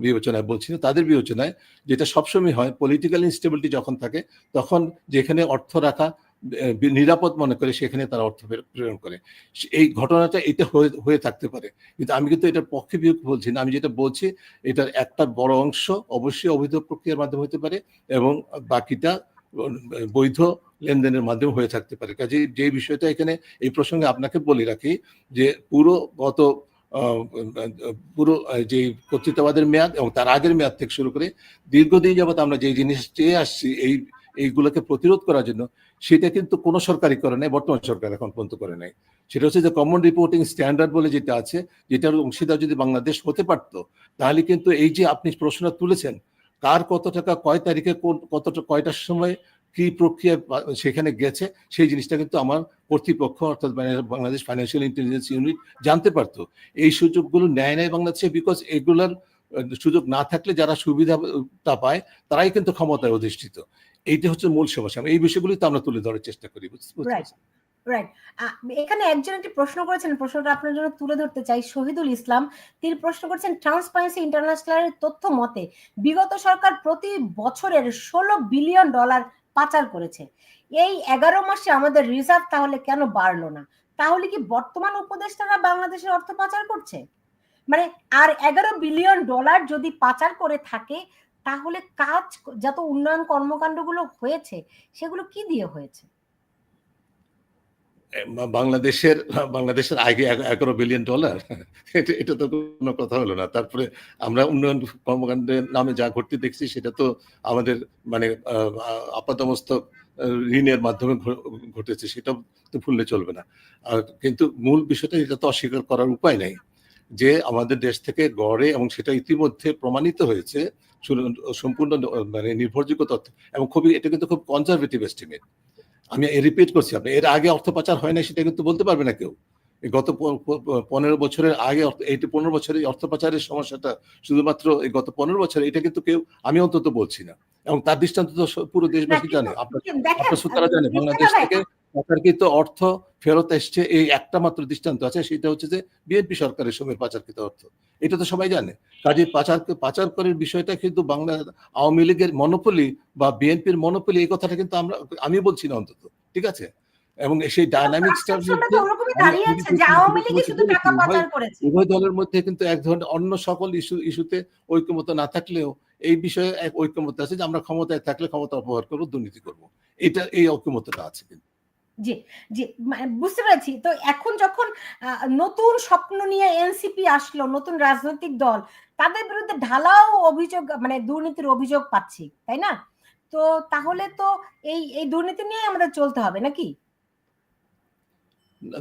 বিবেচনায় বলছি না, তাদের বিবেচনায় যেটা সবসময় হয়, পলিটিক্যাল ইনস্টেবিলিটি যখন থাকে তখন যেখানে অর্থ রাখা নিরাপদ মনে করে সেখানে তারা অর্থ প্রেরণ করে। এই ঘটনাটা এটা হয়ে থাকতে পারে, কিন্তু আমি কিন্তু এটার পক্ষে বিপক্ষে বলছি না। আমি যেটা বলছি এটার একটা বড় অংশ অবশ্যই অবৈধ প্রক্রিয়ার মাধ্যমে হতে পারে এবং বাকিটা বৈধ লেনদেনের মাধ্যমে হয়ে থাকতে পারে। কাজে যে বিষয়টা এখানে এই প্রসঙ্গে আপনাকে বলে রাখি যে পুরো যে কর্তৃত্ববাদের মেয়াদ এবং তার আগের মেয়াদ থেকে শুরু করে দীর্ঘদিন যাবত আমরা যে জিনিস চেয়ে আসছি এইগুলোকে প্রতিরোধ করার জন্য, সেটা কিন্তু কোনো সরকারই করে নাই, বর্তমান সরকার এখন পর্যন্ত করে নাই। সেটা হচ্ছে যে কমন রিপোর্টিং স্ট্যান্ডার্ড বলে যেটা আছে, যেটার অংশীদার যদি বাংলাদেশ হতে পারতো তাহলে কিন্তু এই যে আপনি প্রশ্ন তুলেছেন কার কত টাকা কয় তারিখে কয়টার সময় কি প্রক্রিয়া সেখানে গেছে, সেই জিনিসটা কিন্তু আমার কর্তৃপক্ষ অর্থাৎ বাংলাদেশ ফাইন্যান্সিয়াল ইন্টেলিজেন্স ইউনিট জানতে পারতো। এই সুযোগগুলো নেয় নাই বাংলাদেশে, বিকজ এগুলার সুযোগ না থাকলে যারা সুবিধাটা পায় তারাই কিন্তু ক্ষমতায় অধিষ্ঠিত। এইটা হচ্ছে মূল সমস্যা। এই বিষয়গুলি তো আমরা তুলে ধরার চেষ্টা করি। রাইট। এখানে একজন একটি প্রশ্ন করেছেন, প্রশ্নটা আপনার জন্য তুলে ধরতে চাই। শহীদুল ইসলাম তিনি প্রশ্ন করেছেন, ট্রান্সপারেন্সি ইন্টারন্যাশনালের তথ্য মতে বিগত সরকার প্রতি বছরের $16 বিলিয়ন পাচার করেছে। এই 11 মাসে আমাদের রিজার্ভ তাহলে কেন বাড়লো না? তাহলে কি বর্তমান উপদেষ্টারা বাংলাদেশের অর্থ পাচার করছে? মানে আর $11 বিলিয়ন যদি পাচার করে থাকে তাহলে কাজ যত উন্নয়ন কর্মকাণ্ডগুলো হয়েছে সেগুলো কি দিয়ে হয়েছে? বাংলাদেশের আগে $11 বিলিয়ন, এটা তো কোনো কথা হলো না। তারপরে আমরা উন্নয়ন কর্মকাণ্ডের নামে যা ঘটতে দেখছি সেটা তো আমাদের মানে আপাতমস্তক ঋণের মাধ্যমে ঘটেছে, সেটা তো ভুললে চলবে না। কিন্তু মূল বিষয়টা এটা তো অস্বীকার করার উপায় নাই যে আমাদের দেশ থেকে গড়ে, এবং সেটা ইতিমধ্যে প্রমাণিত হয়েছে সম্পূর্ণ মানে নির্ভরযোগ্য তথ্য এবং এটা কিন্তু খুব কনজারভেটিভ এস্টিমেট। আমি রিপিট করছি, আপনি এর আগে অর্থ পাচার হয় না সেটা কিন্তু বলতে পারবে না কেউ। গত 15 বছরের আগে, এই 15 বছরের অর্থ পাচারের সমস্যাটা শুধুমাত্র এই গত 15 বছরে, এটা কিন্তু কেউ, আমি অন্তত বলছি না। এবং তার দৃষ্টান্ত তো পুরো দেশবাসী জানে, আপনার শ্রোতারা জানে বাংলাদেশ থেকে পাচারকৃত অর্থ ফেরত এসছে এই একটা মাত্র দৃষ্টান্ত আছে, সেটা হচ্ছে যে বিএনপি সরকারের সময় পাচারকৃত অর্থ। এটা তো সবাই জানে। কাজে পাচার করার বিষয়টা কিন্তু আওয়ামী লীগের মনোপলি বা বিএনপির মনোপলি, এই কথাটা কিন্তু আমি বলছি না অন্তত, ঠিক আছে। এবং সেই ডায়নামিক্সটার মধ্যে উভয় দলের মধ্যে কিন্তু এক ধরনের অন্য সকল ইস্যুতে ঐক্যমত না থাকলেও এই বিষয়ে এক ঐক্যমত আছে যে আমরা ক্ষমতায় থাকলে ক্ষমতা অপব্যবহার করবো, দুর্নীতি করবো। এই ঐক্যমতটা আছে কিন্তু। জি জি, বুঝতে পেরেছি। তো এখন যখন নতুন স্বপ্ন নিয়ে এনসিপি আসলো, নতুন রাজনৈতিক দল, তাদের বিরুদ্ধে ঢালাও অভিযোগ, মানে দুর্নীতির অভিযোগ পাচ্ছি, তাই না? তো তাহলে তো এই দুর্নীতি নিয়ে আমাদের চলতে হবে নাকি?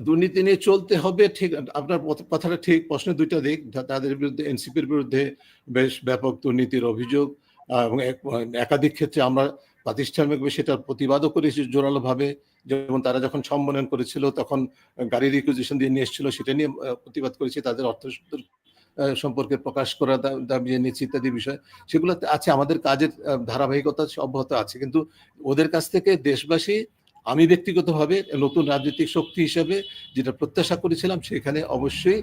দুর্নীতি নিয়ে চলতে হবে, ঠিক, আপনার কথাটা ঠিক। প্রশ্নের দুইটা দিক, তাদের বিরুদ্ধে, এনসিপির বিরুদ্ধে বেশ ব্যাপক দুর্নীতির অভিযোগ এবং একাধিক ক্ষেত্রে আমরা প্রাতিষ্ঠানিকভাবে সেটার প্রতিবাদও করেছি জোরালো ভাবে। যেমন তারা যখন সম্মেলন করেছিল তখন গাড়ির রিকুইজিশন দিয়ে নিয়ে এসেছিল, সেটা নিয়ে প্রতিবাদ করেছি, তাদের অর্থ সম্পর্কে প্রকাশ করা দাবি জানিয়েছি ইত্যাদি বিষয়, সেগুলোতে আছে, আমাদের কাজের ধারাবাহিকতা অব্যাহত আছে। কিন্তু ওদের কাছ থেকে দেশবাসী, আমি ব্যক্তিগতভাবে নতুন রাজনৈতিক শক্তি হিসেবে যেটা প্রত্যাশা করেছিলাম, সেখানে অবশ্যই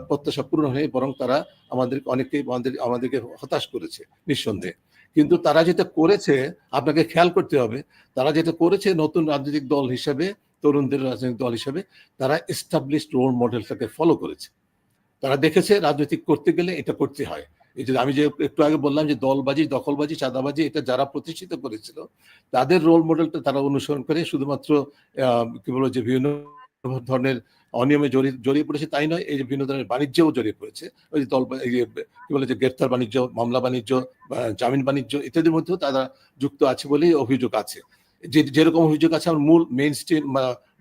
প্রত্যাশা পূরণ হয়ে বরং তারা আমাদেরকে হতাশ করেছে নিঃসন্দেহে। কিন্তু তারা যেটা করেছে, আপনাকে খেয়াল করতে হবে, তারা যেটা করেছে নতুন রাজনৈতিক দল হিসেবে, তরুণদের রাজনৈতিক দল হিসেবে, তারা এস্টাবলিশড রোল মডেলটাকে ফলো করেছে। তারা দেখেছে রাজনৈতিক করতে গেলে এটা করতে হয়। এই যে আমি যে একটু আগে বললাম যে দলবাজি, দখলবাজি, চাঁদাবাজি, এটা যারা প্রতিষ্ঠিত করেছিল তাদের রোল মডেলটা তারা অনুসরণ করে শুধুমাত্র কি বলবো যে বিভিন্ন ধরনের অনিয়মে জড়িয়ে পড়েছে তাই নয়, এই যে বিভিন্ন ধরনের বাণিজ্যও জড়িয়ে পড়েছে। ওই যে কি বলে যে গ্রেফতার বাণিজ্য, মামলা বাণিজ্য, জামিন বাণিজ্য ইত্যাদির মধ্যেও তারা যুক্ত আছে বলেই অভিযোগ আছে। যেরকম অভিযোগ আছে আমার মূল মেইন স্ট্রিম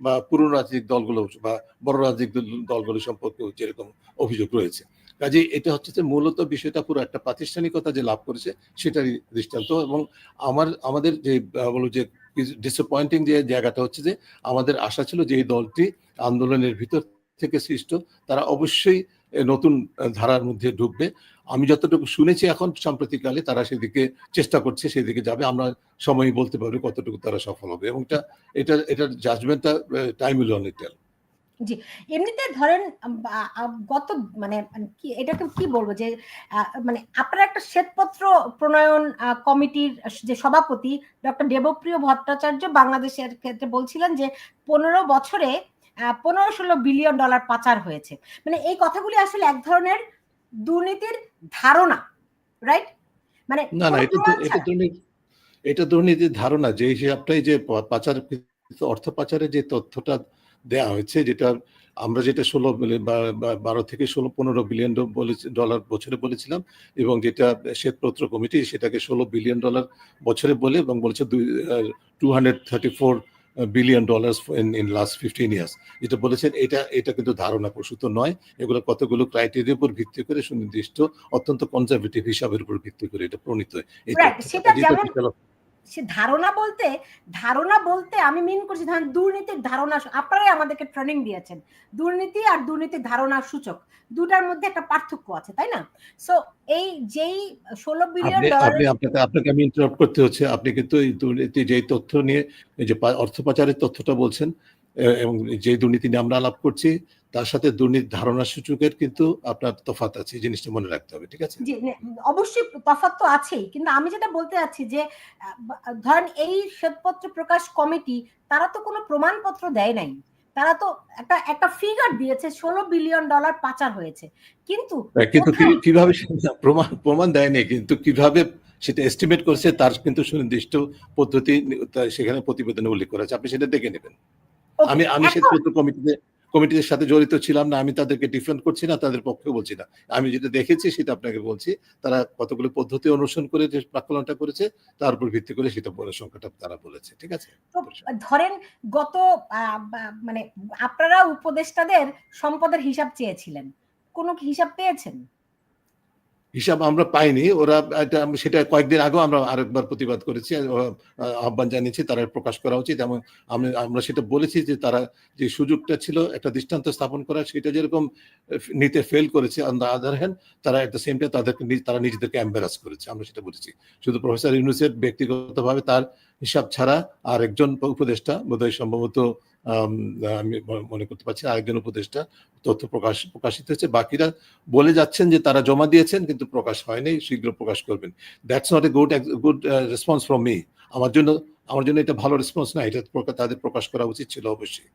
বা পুরনো রাজনৈতিক দলগুলো বা বড় রাজনৈতিক দলগুলো সম্পর্কেও যেরকম অভিযোগ রয়েছে। কাজে এটা হচ্ছে যে মূলত বিষয়টা পুরো একটা প্রাতিষ্ঠানিকতা যে লাভ করেছে সেটারই দৃষ্টান্ত। এবং আমাদের যে বলো যে ডিসঅ্যাপয়েন্টিং যে জায়গাটা হচ্ছে যে আমাদের আশা ছিল যে এই দলটি আন্দোলনের ভিতর থেকে সৃষ্ট, তারা অবশ্যই নতুন ধারার মধ্যে ঢুকবে। আমি যতটুকু শুনেছি এখন সাম্প্রতিককালে তারা সেদিকে চেষ্টা করছে, সেদিকে যাবে। আমরা সময়ই বলতে পারবো কতটুকু তারা সফল হবে, এবং এটার জাজমেন্টটা টাইম উইল অনলি টেল। জি, এমনিতে ধরেন গত মানে কি এটাকে কি বলবো যে মানে আপনারা একটা শ্বেতপত্র প্রণয়ন কমিটির যে সভাপতি ডক্টর দেবপ্রিয় ভট্টাচার্য বাংলাদেশের ক্ষেত্রে বলছিলেন যে 15 বছরে 15-16 বিলিয়ন ডলার পাচার হয়েছে। মানে এই কথাগুলি আসলে এক ধরনের দুর্নীতির ধারণা, রাইট? মানে না না, এটা দুর্নীতির ধারণা। যে হিসাবটাই যে অর্থ পাচারের যে তথ্যটা দেয়া হয়েছে, আমরা যেটা 12 থেকে 15 বিলিয়ন ডলার বছরে বলেছিলাম, এবং যেটা শ্বেতপত্র কমিটি সেটাকে 16 বিলিয়ন ডলার বছরে বলে, এবং বলেছে 234 billion dollar in last 15 years যেটা বলেছেন, এটা কিন্তু ধারণা প্রসূত নয়। এগুলো কতগুলো ক্রাইটেরিয়ার উপর ভিত্তি করে সুনির্দিষ্ট অত্যন্ত কনজারভেটিভ হিসাবের উপর ভিত্তি করে এটা প্রণীত। সেটা যেমন সে ধারণা বলতে আমি মিন করছি ধরেন দুর্নীতির ধারণা। আপনারাই আমাদেরকে ট্রেনিং দিয়েছেন, দুর্নীতি আর দুর্নীতির ধারণা সূচক দুটার মধ্যে একটা পার্থক্য আছে, তাই না? সো এই যেই 16 বিলিয়ন ডলার, আপনাকে আমি ইন্টারাপ্ট করতে হচ্ছে। আপনি কিন্তু এই দুর্নীতি যে তথ্য নিয়ে, এই যে অর্থ পাচারের তথ্যটা বলছেন, এবং যে দুর্নীতি নিয়ে আমরা আলাপ করছি, তার সাথে দুর্নীতি ধারণা সূচকের কিন্তু আপনার তফাৎ আছে, এই জিনিসটা মনে রাখতে হবে, ঠিক আছে? জি, অবশ্যই তফাৎ তো আছেই, কিন্তু আমি যেটা বলতে চাচ্ছি যে ধরেন এই শ্বেতপত্র প্রকাশ কমিটি তারা তো কোনো প্রমাণপত্র দেয় নাই, তারা তো একটা ফিগার দিয়েছে 16 বিলিয়ন ডলার পাচার হয়েছে, কিন্তু কিভাবে প্রমাণ দেয়নি, কিন্তু কিভাবে সেটা এস্টিমেট করছে তার কিন্তু সুনির্দিষ্ট পদ্ধতি সেখানে প্রতিবেদনে উল্লেখ করা আছে, আপনি সেটা দেখে নেবেন। আমি শ্বেতপত্র কমিটির সাথে জড়িত ছিলাম না, আমি তাদেরকে ডিফেন্ড করছি না, তাদের পক্ষে বলছি না। আমি যেটা দেখেছি সেটা আপনাকে বলছি। তারা কতগুলো পদ্ধতি অনুসরণ করে যে প্রাক্কলনটা করেছে তার উপর ভিত্তি করে সেটা সংখ্যাটা তারা বলেছে, ঠিক আছে? ধরেন গত মানে আপনারা উপদেষ্টাদের সম্পদের হিসাব চেয়েছিলেন, কোনো হিসাব পেয়েছেন? হিসাব আমরা পাইনি। সেটা কয়েকদিন আগেও আমরা আরেকবার প্রতিবাদ করেছি, আহ্বান জানিয়েছি তারা প্রকাশ করা উচিত। এবং আমরা সেটা বলেছি যে তারা যে সুযোগটা ছিল একটা দৃষ্টান্ত স্থাপন করা, সেটা যেরকম নিতে ফেল করেছে, অন দ্য আদার হ্যান্ড তারা একটা সেম টাইম তারা নিজেদেরকে এম্বারাস করেছে, আমরা সেটা বলেছি। শুধু প্রফেসর ইউনূসের ব্যক্তিগতভাবে তার হিসাব ছাড়া আর একজন উপদেষ্টা, বোধহয় সম্ভবত আমি মনে করতে পারছি আরেকজন উপদেষ্টা তথ্য প্রকাশিত হয়েছে, বাকিরা বলে যাচ্ছেন যে তারা জমা দিয়েছেন কিন্তু প্রকাশ হয়নি, শীঘ্র প্রকাশ করবেন। That's not a good response from me. আমার জন্য এটা ভালো রেসপন্স না, এটা তাদের প্রকাশ করা উচিত ছিল অবশ্যই।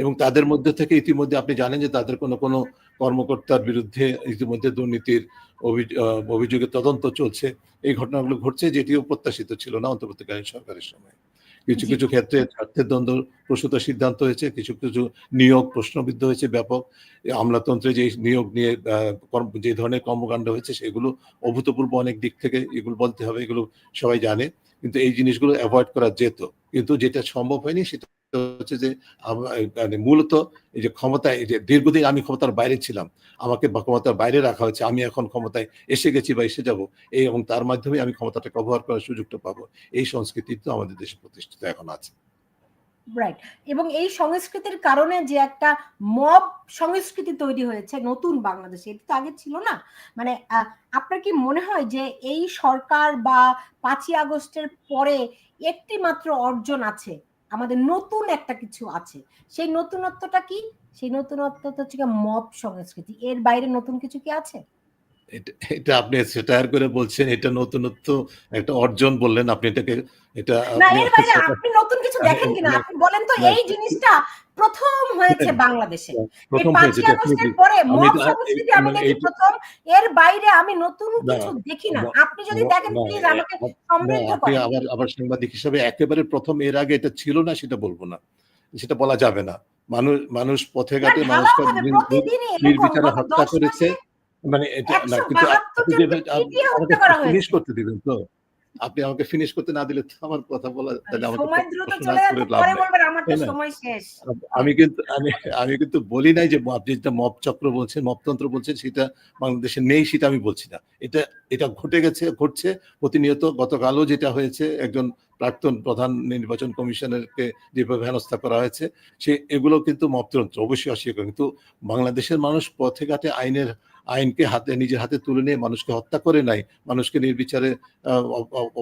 এবং তাদের মধ্যে থেকে ইতিমধ্যে আপনি জানেন যে তাদের কোনো কর্মকর্তার বিরুদ্ধে ইতিমধ্যে দুর্নীতির অভিযোগে তদন্ত চলছে। এই ঘটনাগুলো ঘটছে, যেটিও প্রত্যাশিত ছিল না অন্তর্বর্তীকালীন সরকারের সময়। কিছু ক্ষেত্রে স্বার্থের দ্বন্দ্ব প্রসূত সিদ্ধান্ত হয়েছে, কিছু নিয়োগ প্রশ্নবিদ্ধ হয়েছে ব্যাপক। আমলাতন্ত্রে যে নিয়োগ নিয়ে যে ধরনের কর্মকাণ্ড হয়েছে সেগুলো অভূতপূর্ব অনেক দিক থেকে, এগুলো বলতে হবে, এগুলো সবাই জানে। কিন্তু এই জিনিসগুলো অ্যাভয়েড করা যেত, কিন্তু যেটা সম্ভব হয়নি সেটা হচ্ছে যে মানে মূলত এই যে ক্ষমতায়, এই যে দীর্ঘদিন আমি ক্ষমতার বাইরে ছিলাম, আমাকে ক্ষমতার বাইরে রাখা হয়েছে, আমি এখন ক্ষমতায় এসে গেছি বা এসে যাব, এবং তার মাধ্যমে আমি ক্ষমতাটাকে ব্যবহার করার সুযোগটা পাবো, এই সংস্কৃতি তো আমাদের দেশে প্রতিষ্ঠিত এখন আছে। রাইট। এবং এই সংস্কৃতির কারণে যে একটা মব সংস্কৃতি তৈরি হয়েছে নতুন বাংলাদেশে, এটা তো আগে ছিল না। মানে আপনার কি মনে হয় যে এই সরকার বা 5ই আগস্টের পরে একটি মাত্র অর্জন আছে, আমাদের নতুন একটা কিছু আছে, সেই নতুনত্বটা কি? সেই নতুনত্বটা হচ্ছে মব সংস্কৃতি, এর বাইরে নতুন কিছু কি আছে? এটা আপনি সেটার করে বলছেন, এটা নতুনত্ব একটা অর্জন বললেন আপনি, এটাকে এটা না, আপনি এর বাইরে আপনি নতুন কিছু দেখেন কিনা, আপনি বলেন তো। এই জিনিসটা প্রথম হয়েছে বাংলাদেশে এই প্রথম হয়েছে 5ই আগস্টের ডেফিনেটলি। পরে আমি মব সংস্কৃতি আমি মানে দেখি এইটা প্রথম। এর বাইরে আমি নতুন না কিছু দেখি না। ম- আপনি যদি ম- দেখেন না প্লিজ এ- আমাকে না সমৃদ্ধ আপনি করেন। আবার আবার সাংবাদিক হিসাবে একেবারে প্রথম, এর আগে এটা ছিল না সেটা বলবো না, সেটা বলা যাবে না। মানুষ মানুষ পথে না, ঘাটে মানুষকে ঢালাওভাবে প্রতিদিনই এরকম নির্বিচারে গত হত্যা 10 করেছে। মাসে মানে এটা না, কিন্তু 172 আপনি যে জনকে পিটিয়ে আমাকে হত্যা করা ফিনিশ হয়েছে। করতে দিবেন তো, আপনি আমাকে ফিনিশ করতে না দিলে তো আমার কথা বলা, তাহলে আমাকে সময় দ্রুত প্রশ্ন না চলে করে যাচ্ছে, লাভ পরে নাই, বলবেন আমার তো তাই না? সময় শেষ। আমি কিন্তু আমি কিন্তু বলি নাই যে আপনি যেটা মব চক্র বলছেন, মবতন্ত্র বলছেন, সেটা বাংলাদেশে নেই সেটা আমি বলছি না। এটা এটা ঘটে গেছে, ঘটছে প্রতিনিয়ত। গতকালও যেটা হয়েছে, একজন প্রাক্তন প্রধান নির্বাচন কমিশনারকে যেভাবে হেনস্থা করা হয়েছে, এগুলো কিন্তু মবতন্ত্র, অবশ্যই অস্বীকার। কিন্তু বাংলাদেশের মানুষ পথে ঘাটে আইনকে নিজের হাতে তুলে নিয়ে মানুষকে হত্যা করে নাই, মানুষকে নির্বিচারে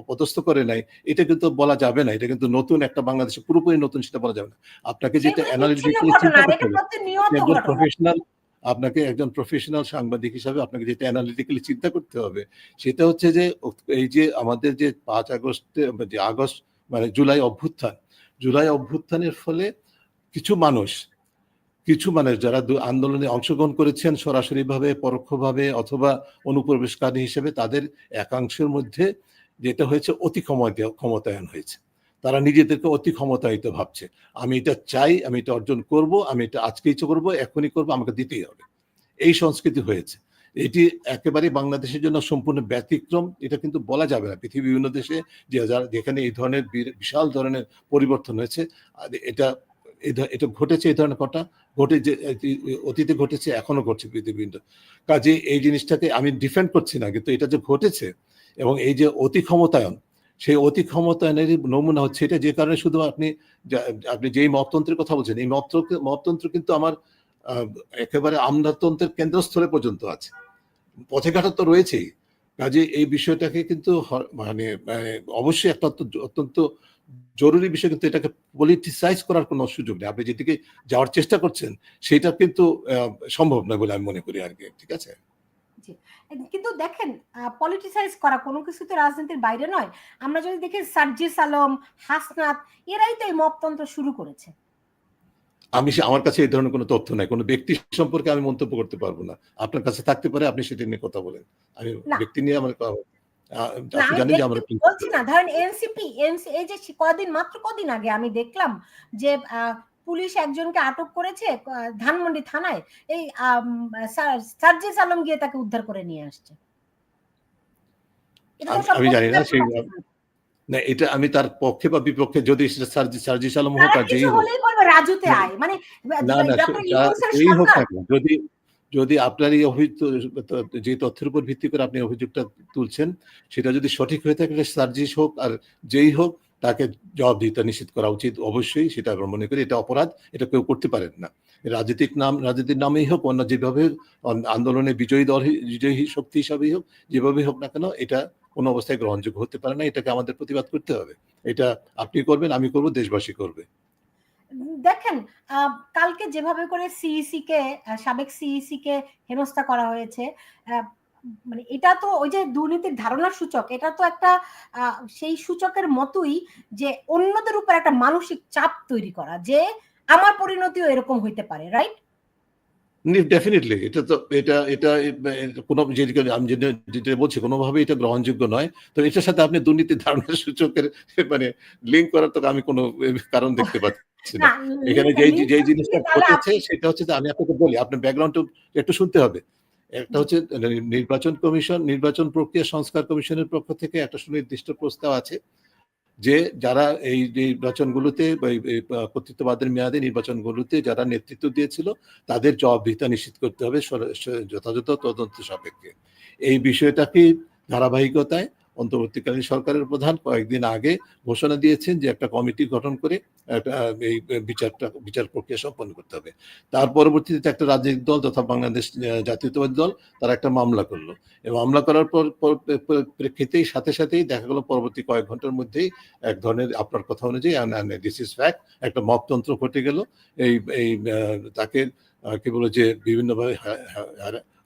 অপদস্থ করে নাই, এটা কিন্তু বলা যাবে না। এটা কিন্তু নতুন একটা বাংলাদেশে, পুরোপুরি নতুন সেটা বলা যাবে না। আপনাকে যেটা সেগুলো বিচ্ছিন্ন অ্যানালিটিক্যালি ঘটনা, চিন্তা আর করতে এটা হবে, আপনি প্রতিনিয়ত একজন ঘটনা। প্রফেশনাল, আপনাকে একজন প্রফেশনাল সাংবাদিক হিসাবে আপনাকে যেটা অ্যানালিটিক্যালি চিন্তা করতে হবে, সেটা হচ্ছে যে এই যে আমাদের যে 5 আগস্টে যে আগস্ট মানে জুলাই অভ্যুত্থানের ফলে কিছু মানুষ, যারা আন্দোলনে অংশগ্রহণ করেছেন সরাসরিভাবে, পরোক্ষভাবে অথবা অনুপ্রবেশকারী হিসেবে, তাদের একাংশের মধ্যে যেটা হয়েছে, অতি ক্ষমতায়ন হয়েছে। তারা নিজেদেরকে অতি ক্ষমতায়িত ভাবছে। আমি এটা চাই, আমি এটা অর্জন করব, আমি এটা আজকেই করব, এখনই করব, আমাকে দিতেই হবে। এই সংস্কৃতি হয়েছে। এটি একেবারে বাংলাদেশের জন্য সম্পূর্ণ ব্যতিক্রম। এটা কিন্তু বলা যাবে না। পৃথিবীর বিভিন্ন দেশে যেখানে এই ধরনের বিশাল ধরনের পরিবর্তন হয়েছে, আর এটা ঘটেছে, এই ধরনের ঘটনা ঘটে, যে অতীতে ঘটেছে, এখনো ঘটছে পৃথিবীর। কাজে এই জিনিসটাকে আমি ডিফেন্ড করছি না, কিন্তু এটা যে ঘটেছে এবং এই যে অতি ক্ষমতায়ন, সেই অতি ক্ষমতায়নেরই নমুনা হচ্ছে এটা। যে কারণে শুধু আপনি যেই মতন্ত্রের কথা বলছেন, এই মতন্ত্র কিন্তু আমার একেবারে আমলাতন্ত্রের কেন্দ্রস্থলে পর্যন্ত আছে, পথে ঘাটা তো রয়েছেই। কাজে এই বিষয়টাকে কিন্তু অবশ্যই একটা অত্যন্ত জরুরি বিষয়, কিন্তু এটাকে পলিটিসাইজ করার কোনো সুযোগ নেই। আপনি যেদিকে যাওয়ার চেষ্টা করছেন সেটা কিন্তু সম্ভব নয় বলে আমি মনে করি আর কি। ঠিক আছে, কিন্তু দেখেন, পলিটিসাইজ করা কোনো কিছু তো রাজনীতির বাইরে নয়। আমরা যদি দেখি সার্জিস আলম, হাসনাত, এরাই তো এই মপতন্ত্র শুরু করেছে। আমার কাছে এই ধরনের কোনো তথ্য নাই, কোনো ব্যক্তি সম্পর্কে আমি মন্তব্য করতে পারবো না। আপনার কাছে থাকতে পারে, আপনি সেটা নিয়ে কথা বলেন। আমি না, ব্যক্তি নিয়ে আমার না, আপনি আমি জানেন যে ব্যক্তি আমার বলছি না। ধরেন এনসিপি, এই যে মাত্র কদিন আগে আমি দেখলাম যে পুলিশ একজনকে আটক করেছে ধানমন্ডি থানায়। এই সার্জিস আলম গিয়ে তাকে উদ্ধার করে নিয়ে আসছে। এটা তো সব আমি জানি না পত্রিকার সেই, খবর। না এটা আমি তার পক্ষে বা বিপক্ষে, যদি সেটা সার্জিস আলম হোক তারা আর কিছু যেই হোক, হলেই বলবে রাজুতে না আয়। মানে না না, ডক্টর ইউনূসের যেই হোক সরকার। না কেন, যদি যদি আপনার এই যে তথ্যের উপর ভিত্তি করে আপনি অভিযোগটা তুলছেন, সেটা যদি সঠিক হয়ে থাকে, সার্জিস হোক আর যেই হোক, তাকে জবাবদিহিতা নিশ্চিত করা উচিত অবশ্যই। সেটা আমরা মনে করি এটা অপরাধ, এটা কেউ করতে পারেন না। রাজনীতির নামেই হোক, অন্য যেভাবে আন্দোলনে বিজয়ী শক্তি হিসাবেই হোক, যেভাবেই হোক না কেন, এটা কোনো অবস্থায় গ্রহণযোগ্য হতে পারে না। এটাকে আমাদের প্রতিবাদ করতে হবে। এটা আপনি করবেন, আমি করব, দেশবাসী করবে। দেখেন, কালকে যেভাবে করে সিইসি কে, সাবেক সিইসি কে হেনস্থা করা হয়েছে, মানে এটা তো ওই যে দুর্নীতির ধারণার সূচক। এটা তো একটা সেই সূচকের মতোই, যে অন্যদের উপর একটা মানসিক চাপ তৈরি করা, যে আমার পরিণতিও এরকম হইতে পারে। রাইট? ডেফিনেটলি এটা তো এটা এটা কোনো আমি যেটা বলছি, কোনোভাবে এটা গ্রহণযোগ্য নয়। তো এটার সাথে আপনি দুর্নীতির ধারণার সূচকের মানে লিঙ্ক করার তো আমি কোনো কারণ দেখতে পাচ্ছি না। না, এখানে যেই জিনিসটা তাহলে ঘটেছে সেটা হচ্ছে যে, আমি আপনাকে বলি, আপনার ব্যাকগ্রাউন্ডটা একটু শুনতে হবে। একটা হচ্ছে নির্বাচন প্রক্রিয়া সংস্কার কমিশনের পক্ষ থেকে একটা সুনির্দিষ্ট প্রস্তাব আছে, যে যারা এই নির্বাচনগুলোতে, কর্তৃত্ববাদের মেয়াদে নির্বাচনগুলোতে যারা নেতৃত্ব দিয়েছিল, তাদের জবাবদিহিতা নিশ্চিত করতে হবে যথাযথ তদন্ত সাপেক্ষে। এই বিষয়টাকে ধারাবাহিকতায় অন্তর্বর্তীকালীন সরকারের প্রধান কয়েকদিন আগে ঘোষণা দিয়েছেন যে একটা কমিটি গঠন করে একটা এই বিচার প্রক্রিয়া সম্পন্ন করতে হবে। তার পরবর্তীতে একটা রাজনৈতিক দল তথা বাংলাদেশ জাতীয়তাবাদী দল তারা একটা মামলা করলো। এই মামলা করার প্রেক্ষিতেই সাথেই দেখা গেল পরবর্তী কয়েক ঘন্টার মধ্যেই এক ধরনের আপনার কথা অনুযায়ী দিস ইজ ফ্যাক্ট একটা মপতন্ত্র ঘটে গেল। এই এই তাকে কি বলে যে বিভিন্নভাবে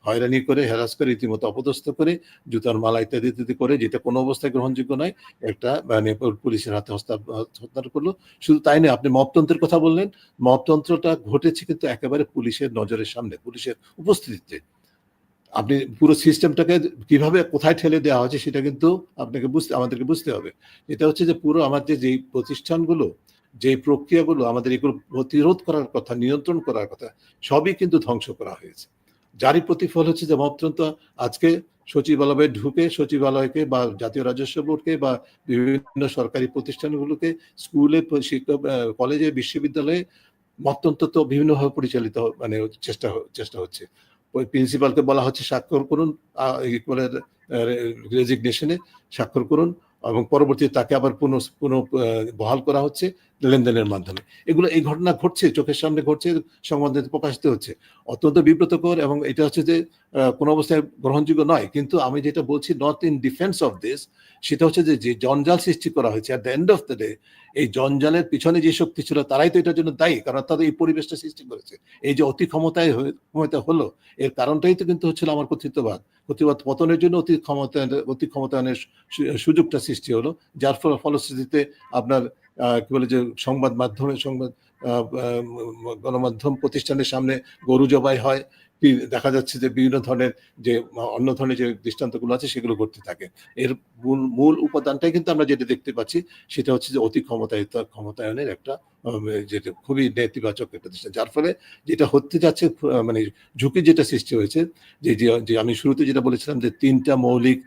হয়রানি করে হ্যারাস করে রীতিমতো অপদস্থ করে জুতার মালা ইত্যাদি করে, যেটা কোনো অবস্থায় গ্রহণযোগ্য নয়, একটা মানে পুলিশের হাতে হস্তান্তর করলো। শুধু তাই নয়, আপনি মপতন্ত্রের কথা বললেন, মপতন্ত্রটা ঘটেছে কিন্তু একেবারে পুলিশের নজরের সামনে, পুলিশের উপস্থিতিতে। আপনি পুরো সিস্টেমটাকে কিভাবে কোথায় ঠেলে দেওয়া হয়েছে সেটা কিন্তু আমাদেরকে বুঝতে হবে। এটা হচ্ছে যে পুরো আমাদের যেই প্রতিষ্ঠানগুলো, যে প্রক্রিয়াগুলো আমাদের এগুলো প্রতিরোধ করার কথা, নিয়ন্ত্রণ করার কথা, সবই কিন্তু ধ্বংস করা হয়েছে। যারই প্রতিফল হচ্ছে যে মপতন্ত্র আজকে সচিবালয়ে ঢুকে সচিবালয়কে বা জাতীয় রাজস্ব বোর্ডকে বা বিভিন্ন সরকারি প্রতিষ্ঠানগুলোকে, স্কুলে, শিক্ষক, কলেজে, বিশ্ববিদ্যালয়ে মপতন্ত্র তো বিভিন্নভাবে পরিচালিত মানে চেষ্টা হচ্ছে। ওই প্রিন্সিপালকে বলা হচ্ছে স্বাক্ষর করুন, রেজিগনেশনে স্বাক্ষর করুন, এবং পরবর্তীতে তাকে আবার পুনঃ বহাল করা হচ্ছে লেনদেনের মাধ্যমে। এই ঘটনা ঘটছে, চোখের সামনে ঘটছে, সংবাদে প্রকাশিত হচ্ছে। অত্যন্ত বিব্রতকর, এবং এটা হচ্ছে যে কোনো অবস্থায় গ্রহণযোগ্য নয়। কিন্তু আমি যেটা বলছি, not in defence of this, সেটা হচ্ছে যে জঞ্জাল সৃষ্টি করা হয়েছে, at the end of the day এই জঞ্জালের পিছনে যে শক্তি ছিল তারাই তো এটার জন্য দায়ী, কারণ তাদের এই পরিবেশটা সৃষ্টি করেছে। এই যে অতি ক্ষমতায় হলো, এর কারণটাই তো কিন্তু হচ্ছিল আমার কর্তৃত্ববাদ পতনের জন্য অতি ক্ষমতায়নের সুযোগটা সৃষ্টি হলো, যার ফলশ্রুতিতে আপনার কি বলে যে সংবাদ গণমাধ্যম প্রতিষ্ঠানের সামনে গরু জবাই হয়, কি দেখা যাচ্ছে যে বিভিন্ন ধরনের যে অন্য ধরনের যে দৃষ্টান্তগুলো আছে সেগুলো ঘটতে থাকে। এর মূল উপাদানটাই কিন্তু আমরা যেটা দেখতে পাচ্ছি সেটা হচ্ছে যে অতি ক্ষমতায়নের একটা যেটা খুবই নেতিবাচক একটা দৃষ্টান্ত, যার ফলে যেটা হতে যাচ্ছে মানে ঝুঁকি যেটা সৃষ্টি হয়েছে, যে আমি শুরুতে যেটা বলেছিলাম যে 3টা মৌলিক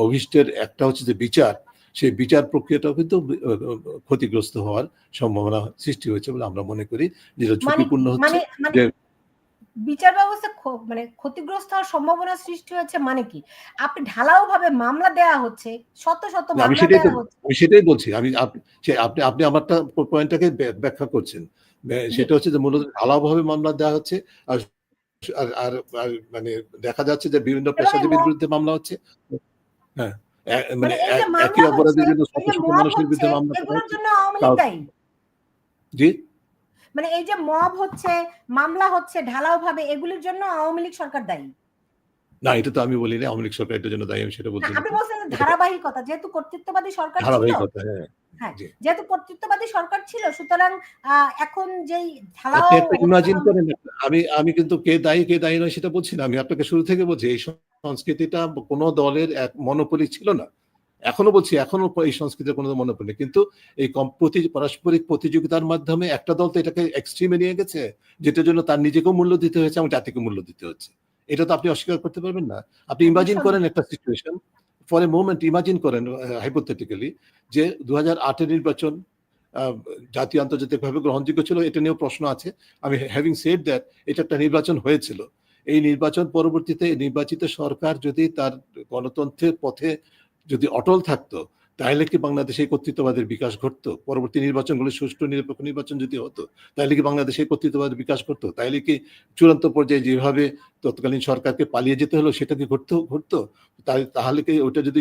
অভিষ্টের একটা হচ্ছে যে বিচার, সেই বিচার প্রক্রিয়াটাও কিন্তু ক্ষতিগ্রস্ত হওয়ার সম্ভাবনা সৃষ্টি হয়েছে বলে আমরা মনে করি, যেটা ঝুঁকিপূর্ণ হচ্ছে। যে বিচার ব্যবস্থা মানে ক্ষতিগ্রস্ত হওয়ার সম্ভাবনা সৃষ্টি হয়েছে মানে কি? আপনি ঢালাও ভাবে মামলা দেয়া হচ্ছে, শত মামলা দেয়া হচ্ছে। আমি সেটাই বলছি। আপনি আমারটা পয়েন্টটাকে ব্যাখ্যা করছেন। সেটা হচ্ছে যে মূলত ঢালাওভাবে মামলা দেওয়া হচ্ছে, আর আর মানে দেখা যাচ্ছে যে বিভিন্ন পেশাজীবীর বিরুদ্ধে মামলা হচ্ছে। হ্যাঁ, মানে এই যে একই মামলা অপরাধের হচ্ছে, জন্য শত এই যে শত মব মানুষের হচ্ছে, বিরুদ্ধে মামলা করা এগুলোর হচ্ছে। জন্য আওয়ামী লীগ দায়ী। জি, মানে এই যে মব হচ্ছে, মামলা হচ্ছে ঢালাও ভাবে, এগুলির জন্য আওয়ামী লীগ সরকার দায়ী। না, এটা তো আমি বলিনি আওয়ামী লীগ সরকার এটার জন্য দায়ী, আমি সেটা না, বলছি না আপনি তো। বলছেন এটা ধারাবাহিকতা, যেহেতু কর্তৃত্ববাদী সরকার ছিল, ধারাবাহিকতা, হ্যাঁ। হ্যাঁ, জি। যেহেতু কর্তৃত্ববাদী সরকার ছিল, সুতরাং এখন যেই ঢালাও আপনি একটা ইমাজিন করেন, আমি কিন্তু কে দায়ী নয় সেটা বলছি না। আমি আপনাকে শুরু থেকে বলছি এই সংস্কৃতিটা কোনো দলের এক মনোপলি ছিল না। এখনো বলছি, এখনো এই সংস্কৃতির কোনো মনোপলি নেই। কিন্তু এই পারস্পরিক প্রতিযোগিতার মাধ্যমে একটা দল তো এটাকে এক্সট্রিমে নিয়ে গেছে, যেটার জন্য তার নিজেকেও মূল্য দিতে হয়েছে এবং জাতিকে মূল্য দিতে হচ্ছে। এটা তো আপনি অস্বীকার করতে পারবেন না। আপনি ইমাজিন করেন একটা situation, for a moment imagine করেন হাইপোথেটিক্যালি, যে 2008 এর নির্বাচন জাতীয় আন্তর্জাতিকভাবে গ্রহণযোগ্য ছিল, এটা নিয়েও প্রশ্ন আছে। আমি হ্যাভিং সেড দ্যাট, এটা একটা নির্বাচন হয়েছিল। এই নির্বাচন পরবর্তীতে নির্বাচিত সরকার যদি তার গণতন্ত্রের পথে যদি অটল থাকতো, তাহলে কি বাংলাদেশে কর্তৃত্ববাদের বিকাশ ঘটতো? পরবর্তী নির্বাচনগুলো সুষ্ঠু নিরপেক্ষ নির্বাচন যদি হতো, তাহলে কি বাংলাদেশে কর্তৃত্ববাদের বিকাশ ঘটতো? তাহলে কি চূড়ান্ত পর্যায়ে যেভাবে তৎকালীন সরকারকে পালিয়ে যেতে হলো সেটা কি ঘটতো? তাহলে কি ওটা যদি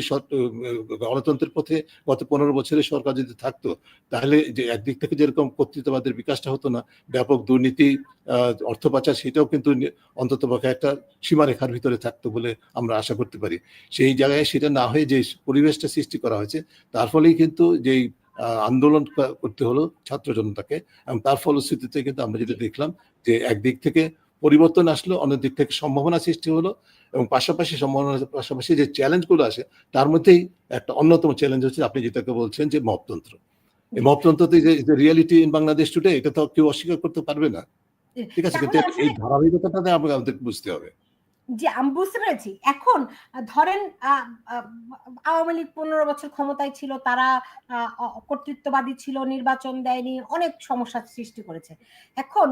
গণতন্ত্রের পথে গত 15 বছরের সরকার যদি থাকতো, তাহলে যে একদিক থেকে যেরকম কর্তৃত্ববাদের বিকাশটা হতো না, ব্যাপক দুর্নীতি, অর্থ পাচার, সেটাও কিন্তু অন্ততপক্ষে একটা সীমারেখার ভিতরে থাকতো বলে আমরা আশা করতে পারি। সেই জায়গায় সেটা না হয়ে যে পরিবেশটা সৃষ্টি করা হয়েছে, তার ফলেই কিন্তু যেই আন্দোলন করতে হলো ছাত্র জনতাকে, এবং তার ফলশ্রুতিতে কিন্তু আমরা যেটা দেখলাম যে একদিক থেকে পরিবর্তন আসলো, অন্য দিক থেকে সম্ভাবনা সৃষ্টি হলো, এবং পাশাপাশি যে চ্যালেঞ্জগুলো আসে তার মধ্যেই একটা অন্যতম চ্যালেঞ্জ হচ্ছে আপনি যেটাকে বলছেন যে মপতন্ত্র। এই মপতন্ত্রতে যে রিয়ালিটি ইন বাংলাদেশ টুডে, এটা তো কেউ অস্বীকার করতে পারবে না। ঠিক আছে, কিন্তু তাহলে আসলে এই ধারাবাহিকতাটা আমাদের বুঝতে হবে। জি, আমি বুঝতে পেরেছি। এখন ধরেন আওয়ামী লীগ ১৫ বছর ক্ষমতায় ছিল, তারা কর্তৃত্ববাদী ছিল, নির্বাচন দেয়নি, অনেক সমস্যার সৃষ্টি করেছে। এখন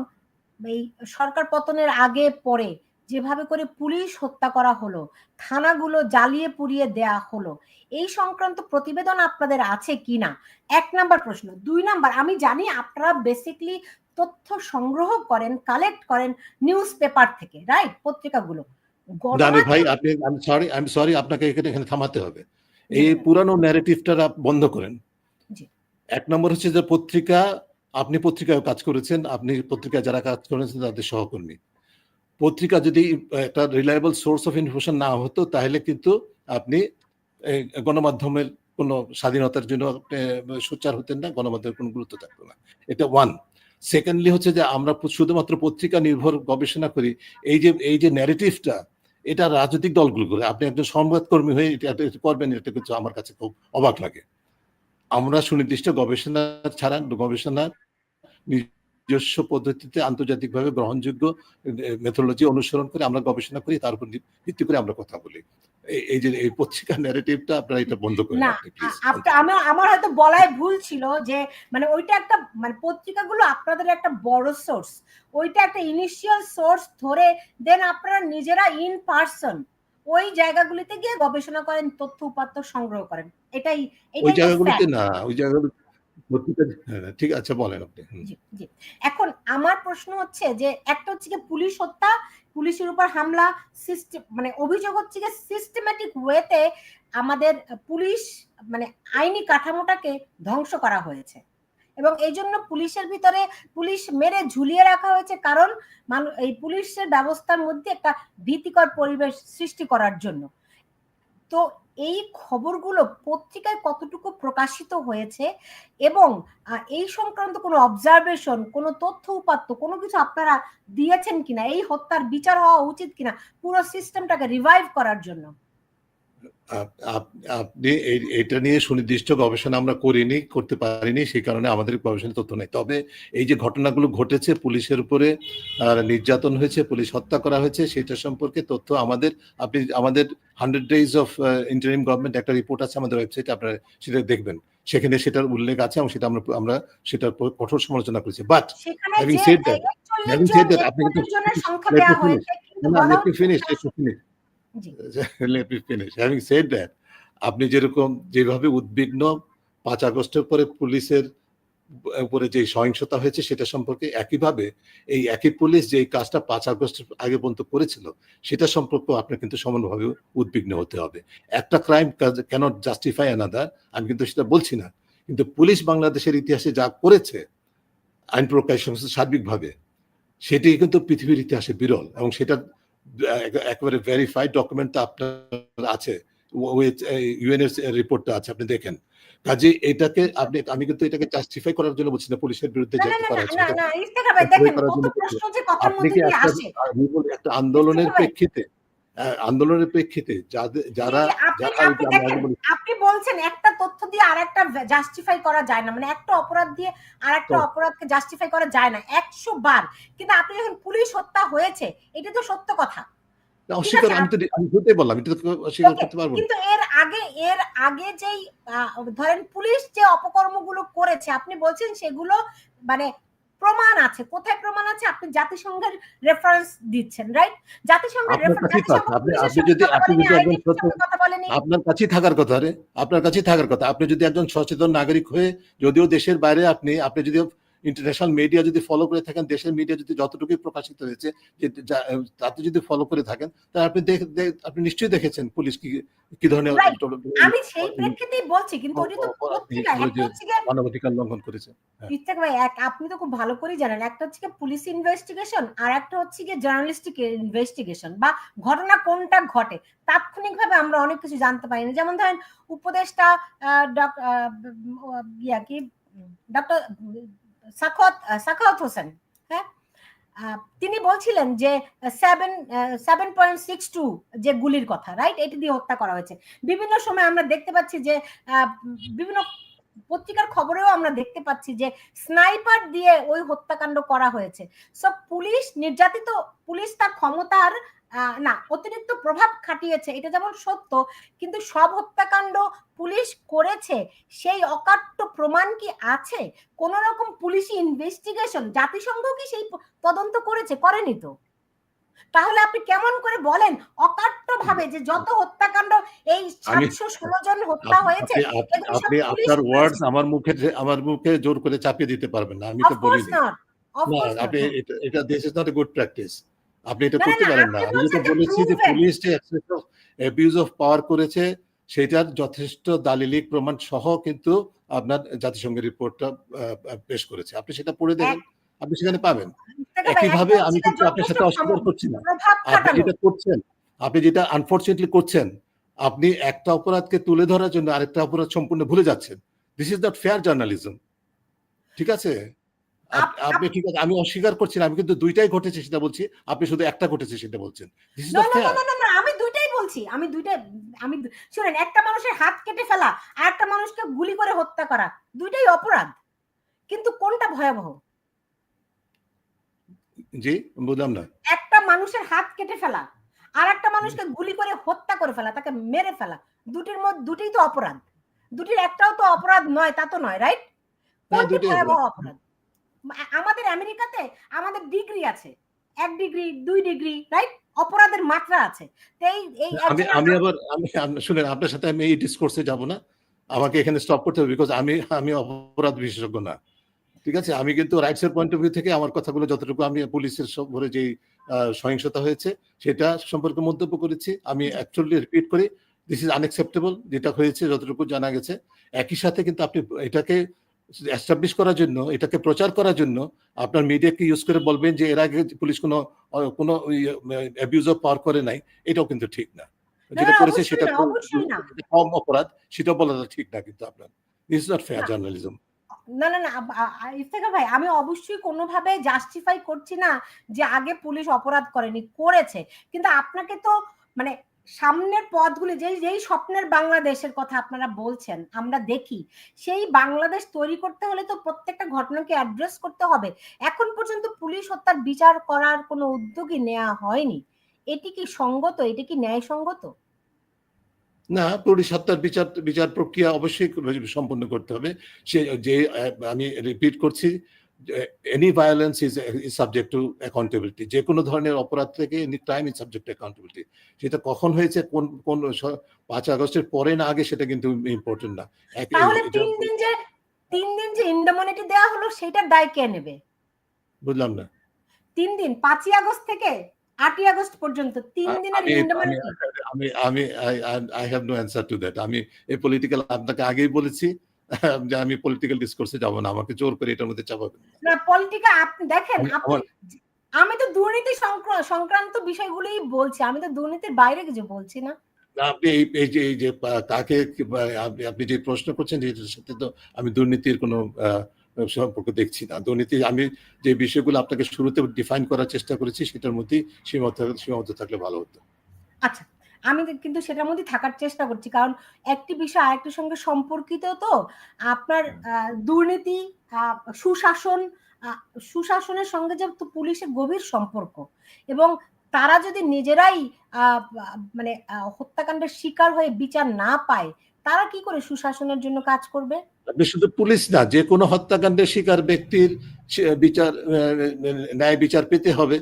এই সরকার পতনের আগে পরে যেভাবে করে পুলিশ হত্যা করা হলো, থানাগুলো জ্বালিয়ে পুড়িয়ে দেয়া হলো, এই সংক্রান্ত প্রতিবেদন আপনাদের আছে কিনা? ১ নাম্বার প্রশ্ন। ২ নাম্বার, আমি জানি আপনারা বেসিক্যালি তথ্য সংগ্রহ করেন, কালেক্ট করেন নিউজ পেপার থেকে, রাইট? পত্রিকাগুলো। জানি ভাই, গণমাধ্যম আপনি আমি সরি আপনাকে এখানে থামাতে হবে। জি, এই পুরানো ন্যারেটিভটা বন্ধ করেন। জি। ১ নম্বর হচ্ছে যে পত্রিকা, আপনি পত্রিকায় কাজ করেছেন, আপনি পত্রিকায় যারা কাজ করেছেন তাদের সহকর্মী। পত্রিকা যদি একটা রিলায়েবল সোর্স অফ ইনফরমেশন না হতো তাহলে কিন্তু আপনি গণমাধ্যমের কোনো স্বাধীনতার জন্য সোচ্চার হতেন না, গণমাধ্যমের কোনো গুরুত্ব থাকতো না। এটা 1। সেকেন্ডলি হচ্ছে যে আমরা শুধুমাত্র পত্রিকা নির্ভর গবেষণা করি, এই যে ন্যারেটিভটা, এটা রাজনৈতিক দলগুলো করে। আপনি একজন সংবাদকর্মী হয়ে এটা করবেন, এটা কিন্তু আমার কাছে খুব অবাক লাগে। আমরা সুনির্দিষ্ট গবেষণা ছাড়া, গবেষণা নিজস্ব পদ্ধতিতে আন্তর্জাতিকভাবে গ্রহণযোগ্য মেথোডোলজি অনুসরণ করে আমরা গবেষণা করি, তার উপর ভিত্তি করে আমরা কথা বলি। এই যে এই পত্রিকার ন্যারেটিভটা আপনারা এটা বন্ধ করেন না, আপনি প্লিজ। আমার হয়তো বলায় ভুল ছিল যে মানে ওইটা একটা মানে পত্রিকাগুলো আপনাদের একটা বড় সোর্স, ওইটা একটা ইনিশিয়াল সোর্স ধরে দেন আপনারা নিজেরা ইন পার্সন ওই জায়গাগুলিতে গিয়ে গবেষণা করেন, তথ্য উপাত্ত সংগ্রহ করেন। এটাই ওই এটাই তো জায়গাগুলোতে ফ্যাক্ট। না, ওই জায়গাগুলো পত্রিকা, হ্যাঁ, ঠিক আছে বলেন আপনি। জি, জি। এখন আমার প্রশ্ন হচ্ছে যে একটা হচ্ছে যে পুলিশ হত্যা, পুলিশের উপর হামলা, সিস্টেম মানে অভিযোগ হচ্ছে যে সিস্টেম্যাটিক ওয়েতে আমাদের পুলিশ মানে আইনি কাঠামোটাকে ধ্বংস করা হয়েছে এবং এই জন্য পুলিশের ভিতরে পুলিশ মেরে ঝুলিয়ে রাখা হয়েছে, কারণ এই পুলিশের ব্যবস্থার মধ্যে একটা ভীতিকর পরিবেশ সৃষ্টি করার জন্য। তো এই খবরগুলো পত্রিকায় কতটুকু প্রকাশিত হয়েছে এবং এই সংক্রান্ত কোনো অবজারভেশন, কোনো তথ্য উপাত্ত, কোনো কিছু আপনারা দিয়েছেন কিনা, এই হত্যার বিচার হওয়া উচিত কিনা পুরো সিস্টেমটাকে রিভাইভ করার জন্য? আপনি এটা নিয়ে সুনির্দিষ্ট গবেষণা আমরা করিনি, করতে পারিনি, সেই কারণে আমাদের গবেষণা তথ্য নেই। তবে এই যে ঘটনাগুলো ঘটেছে, পুলিশের উপরে নির্যাতন হয়েছে, পুলিশ হত্যা করা হয়েছে, সেটা সম্পর্কে তথ্য আমাদের 100 ডেজ অফ ইন্টারিম গভর্নমেন্ট একটা রিপোর্ট আছে আমাদের ওয়েবসাইটে, আপনারা সেটা দেখবেন। সেখানে সেটার উল্লেখ আছে এবং সেটা আমরা সেটার কঠোর সমালোচনা করেছি। বাট সেখানে হ্যাভিং যে সেড দ্যাট, ৪১ জন আপনি কিন্তু ৪১ জনের সংখ্যা লেট মি দেয়া ফিনিশ। হয়েছে, কিন্তু না, বলা লেট মি হচ্ছে ফিনিশ, লেট ৭০০। Me finish. জি, Let me finish. Having said that, আপনি যেরকম যেভাবে উদ্বিগ্ন ৫ আগস্টের পরে পুলিশের উপরে যে সহিংসতা হয়েছে সেটা সম্পর্কে, একইভাবে এই একই পুলিশ যে কাজটা ৫ আগস্টের আগে পর্যন্ত করেছিল সেটা সম্পর্কেও আপনার কিন্তু সমানভাবে উদ্বিগ্ন হতে হবে। একটা ক্রাইম ক্যানট জাস্টিফাই অ্যানাদার, আমি কিন্তু সেটা বলছি না। কিন্তু পুলিশ বাংলাদেশের ইতিহাসে যা করেছে আইন প্রকাশ সংস্থা সার্বিকভাবে, সেটি কিন্তু পৃথিবীর ইতিহাসে বিরল এবং সেটা একেবারে ভেরিফাইড ডকুমেন্ট তো আপনার আছে, ইউএন এর রিপোর্টটা আছে, আপনি দেখেন। কাজে এটাকে আমি কিন্তু এটাকে জাস্টিফাই করার জন্য বলছি না, পুলিশের বিরুদ্ধে না, না, যেটা না, করা না, হচ্ছে না, এটা না, ইফতেখার ভাই জাস্টিফাই দেখেন করার কত জন্য করছি প্রশ্ন না। যে কথার আপনি মধ্যে কি দিয়ে একটা আসে। একটা আন্দোলনের ইফতেখার ভাই, প্রেক্ষিতে আন্দোলনের প্রেক্ষিতে জি, যারা জি, আপনি যারা আপনি আমি দেখেন, আগে বলি আপনি বলছেন একটা তথ্য দিয়ে আরেকটা জাস্টিফাই করা যায় না। মানে একটা অপরাধ দিয়ে আরেকটা তো অপরাধকে জাস্টিফাই করা যায় না ১০০ বার। কিন্তু আপনি যখন পুলিশ হত্যা হয়েছে, এটা তো সত্য কথা। ঠিক অস্বীকার, আছে? আমি সেটাই বললাম, এটা তো অস্বীকার ওকে। করতে পারবো না। কিন্তু এর আগে যেই ধরেন পুলিশ যে অপকর্মগুলো করেছে আপনি বলছেন সেগুলো মানে প্রমাণ আছে। কোথায় প্রমাণ আছে? আপনি জাতিসংঘের রেফারেন্স দিচ্ছেন, রাইট? আপনার কাছেই তো জাতিসংঘ আছে। পুলিশের সঙ্গে কথা আপনি বলেনি, যদি একজন আইজিপির সঙ্গে কথা বলেনি। আপনার কাছেই থাকার কথা রে। আপনার কাছেই থাকার কথা। আপনি যদি একজন সচেতন নাগরিক হয়ে, যদিও দেশের বাইরে আপনি যদি ইন্টারন্যাশনাল মিডিয়া যদি ফলো করে থাকেন, দেশের মিডিয়া যদি যতটুকুই প্রকাশিত হয়েছে যে তাতে যদি ফলো করে থাকেন, তাহলে আপনি নিশ্চয়ই দেখেছেন পুলিশ কি ধরনের রাইট। আমি সেই প্রেক্ষিতেই বলছি, কিন্তু ওইটা তো পত্রিকায়। একটা যে হচ্ছে গিয়ে মানবাধিকার লঙ্ঘন করেছে। হ্যাঁ। ইত্তেক ভাই, আপনি তো খুব ভালো করেই জানেন। একটা হচ্ছে গিয়ে পুলিশ ইনভেস্টিগেশন আর একটা হচ্ছে গিয়ে জার্নালিস্টিক ইনভেস্টিগেশন বা ঘটনা কোনটা ঘটে। তাৎক্ষণিকভাবে আমরা অনেক কিছু জানতে পারি না। যেমন ধরেন উপদেষ্টা আ ডক আ ইয়া কি ডক্টর সাখাওয়াত হোসেন, হ্যাঁ? তিনি বলছিলেন যে 7.62 যে গুলির কথা, রাইট? এটা দিয়ে হত্যা করা হয়েছে। বিভিন্ন সময় আমরা দেখতে পাচ্ছি যে বিভিন্ন পত্রিকার খবরেও আমরা দেখতে পাচ্ছি যে স্নাইপার দিয়ে ওই হত্যাকাণ্ড করা হয়েছে। সো পুলিশ তার ক্ষমতার না অতিরিক্ত প্রভাব খাটিয়েছে, এটা যেমন সত্য, কিন্তু সব হত্যাকাণ্ড পুলিশ করেছে সেই অকাট্য প্রমাণ কি আছে? কোন রকম পুলিশি ইনভেস্টিগেশন জাতিসংঘ কি সেই তদন্ত করেছে? করেনি তো। তাহলে আপনি কেমন করে বলেন অকাট্য ভাবে যে যত হত্যাকাণ্ড এই 716 জন হত্যা হয়েছে এগুলো সব আপনি পুলিশ আপনার ওয়ার্ডস করেছে? আমার মুখে জোর করে চাপিয়ে দিতে পারবেন না, আমি তো অফ কোর্স বলিনি। নট, অফ না, কোর্স নট। আপনি হ্যাঁ, এটা this is not a good practice. আপনি এটা না না করতে না, পারেন না। আপনি আমি যেটা বলছেন যে বলেছি যে প্রুভেন। পুলিশ যে অ্যাবিউজ অফ পাওয়ার করেছে সেটার যথেষ্ট দালিলিক প্রমাণ সহ কিন্তু আপনার জাতিসংঘের রিপোর্টটা পেশ করেছে। আপনি সেটা পড়ে দেখেন, আপনি সেখানে পাবেন। ভাই একইভাবে একদম আমি সেটা কিন্তু আপনার যথেষ্ট সাথে অস্বীকার করছি না। প্রভাব আপনি খাটানো। যেটা করছেন, আপনি যেটা আনফরচুনেটলি করছেন, আপনি একটা অপরাধকে তুলে ধরার জন্য আরেকটা অপরাধ সম্পূর্ণ ভুলে যাচ্ছেন। This is not fair journalism. ঠিক আছে? আপ আপ আপনি ঠিক আছে, আমি অস্বীকার করছি না। আমি কিন্তু ২ টাই ঘটেছে সেটা বলছি। আপনি শুধু একটা ঘটেছে সেটা বলছেন। This is no not no no fair. No no, আমি দুইটাই বলছি, আমি দুইটাই, আমি শুনেন, একটা মানুষের হাত কেটে ফেলা আর একটা মানুষকে গুলি করে হত্যা করা দুইটাই অপরাধ, কিন্তু কোনটা ভয়াবহ? জি, বুঝলাম না। একটা মানুষের হাত কেটে ফেলা আর একটা মানুষকে গুলি করে হত্যা করে ফেলা, তাকে মেরে ফেলা, দুটির মধ্যে দুটিই তো অপরাধ। দুটির একটাও তো অপরাধ নয়, তা তো নয়, রাইট? হ্যাঁ, কোনটি ২ টাই ভয়াবহ অপরাধ। অপরাধ? আমাদের আমেরিকাতে আমাদের ডিগ্রি আছে, ১ ডিগ্রি ২ ডিগ্রি, রাইট? অপরাধের মাত্রা আছে। তো এই এই আমি একজনের আমি আবার শুনেন, আপনার সাথে আমি এই ডিসকোর্স এ যাব না। আমাকে এখানে স্টপ করতে হবে, বিকজ আমি অপরাধ বিশেষজ্ঞ না। ঠিক আছে? আমি কিন্তু রাইটস এর পয়েন্ট অফ ভিউ থেকে আমার কথাগুলো যতটুকু আমি পুলিশের উপরে যেই সহিংসতা হয়েছে সেটা সম্পর্কে মন্তব্য করেছি। আমি জি, অ্যাকচুয়ালি রিপিট করি, দিস ইজ আনএক্সেপ্টেবল যেটা হয়েছে যতটুকু জানা গেছে। একই সাথে কিন্তু আপনি এটাকে এস্টাবলিশ করার জন্য, এটাকে প্রচার করার জন্য আপনার মিডিয়াকে ইউজ করে বলবেন যে এর আগে পুলিশ কোনো অ্যাবিউজ অফ পাওয়ার করে নাই। এটাও কিন্তু ঠিক না। না, যেটা না, করেছে অবশ্যই সেটা না, অবশ্যই না। কম অপরাধ, সেটাও বলাটা ঠিক না কিন্তু আপনার। দিস ইজ নট ফেয়ার না, জার্নালিজম। না, না, না, ইফতেখার ভাই, আমি অবশ্যই কোনোভাবে জাস্টিফাই করছি না যে আগে পুলিশ অপরাধ করেনি, করেছে। কিন্তু আপনাকে তো মানে সামনের পথগুলি, যেই স্বপ্নের বাংলাদেশের কথা আপনারা বলছেন, আমরা দেখি, সেই বাংলাদেশ তৈরি করতে হলে তো প্রত্যেকটা ঘটনাকে অ্যাড্রেস করতে হবে। এখন পর্যন্ত পুলিশ হত্যার বিচার করার কোনো উদ্যোগই নেওয়া হয়নি। এটি কি সঙ্গত? এটি কি ন্যায়সঙ্গত? না, পুলিশ হত্যার বিচার প্রক্রিয়া অবশ্যই সম্পন্ন করতে হবে। সে যে আমি রিপিট করছি, any violence is subject to accountability. যেকোনো ধরনের অপরাধ থেকে any crime is subject to accountability. সেটা কখন হয়েছে, কোন ৫ আগস্টের পরে না আগে, সেটা কিন্তু ইম্পোর্টেন্ট না। তাহলে এটা ৩ দিন যে ইন্ডেমনিটি দেওয়া হলো সেটার দায় কে নেবে? বুঝলাম না। ৩ দিন, ৫ই আগস্ট থেকে ৮ই আগস্ট পর্যন্ত ৩ দিনের আমি আমি ইন্ডেমনিটি। আমি আমি I have no answer to that. আমি এই পলিটিক্যাল, আপনাকে আগেই বলেছি যে আমি পলিটিক্যাল ডিসকোর্স এ যাব না। আমাকে জোর করে এটার মধ্যে চাপাবেন না। না, পলিটিকা আপনি দেখেন, আপনি, আমার আমি তো দুর্নীতি সংক্রান্ত বিষয়গুলোই বলছি। আমি তো দুর্নীতির বাইরে কিছু বলছি না। না, আপনি এই যে কাকে আপনি যে প্রশ্ন করছেন এটার সাথে তো আমি দুর্নীতির কোনো সম্পর্ক দেখছি না। দুর্নীতি, আমি যে বিষয়গুলো আপনাকে শুরুতে ডিফাইন করার চেষ্টা করেছি সেটার মধ্যেই সীমাবদ্ধ থাকলে ভালো হতো। আচ্ছা, আমি কিন্তু সেটার মধ্যে থাকার চেষ্টা করছি। কারণ একটি বিষয় আরেকটির সঙ্গে সম্পর্কিত তো। আপনার দুর্নীতি, আ সুশাসন, আ সুশাসনের সঙ্গে যে তো পুলিশের গভীর সম্পর্ক, এবং তারা যদি নিজেরাই আ আ মানে হত্যাকাণ্ডের শিকার হয়ে বিচার না পায়, তারা কি করে সুশাসনের জন্য কাজ করবে? আপনি শুধু পুলিশ না, যেকোনো হত্যাকাণ্ডের শিকার ব্যক্তির ন্যায় বিচার পেতে হবে।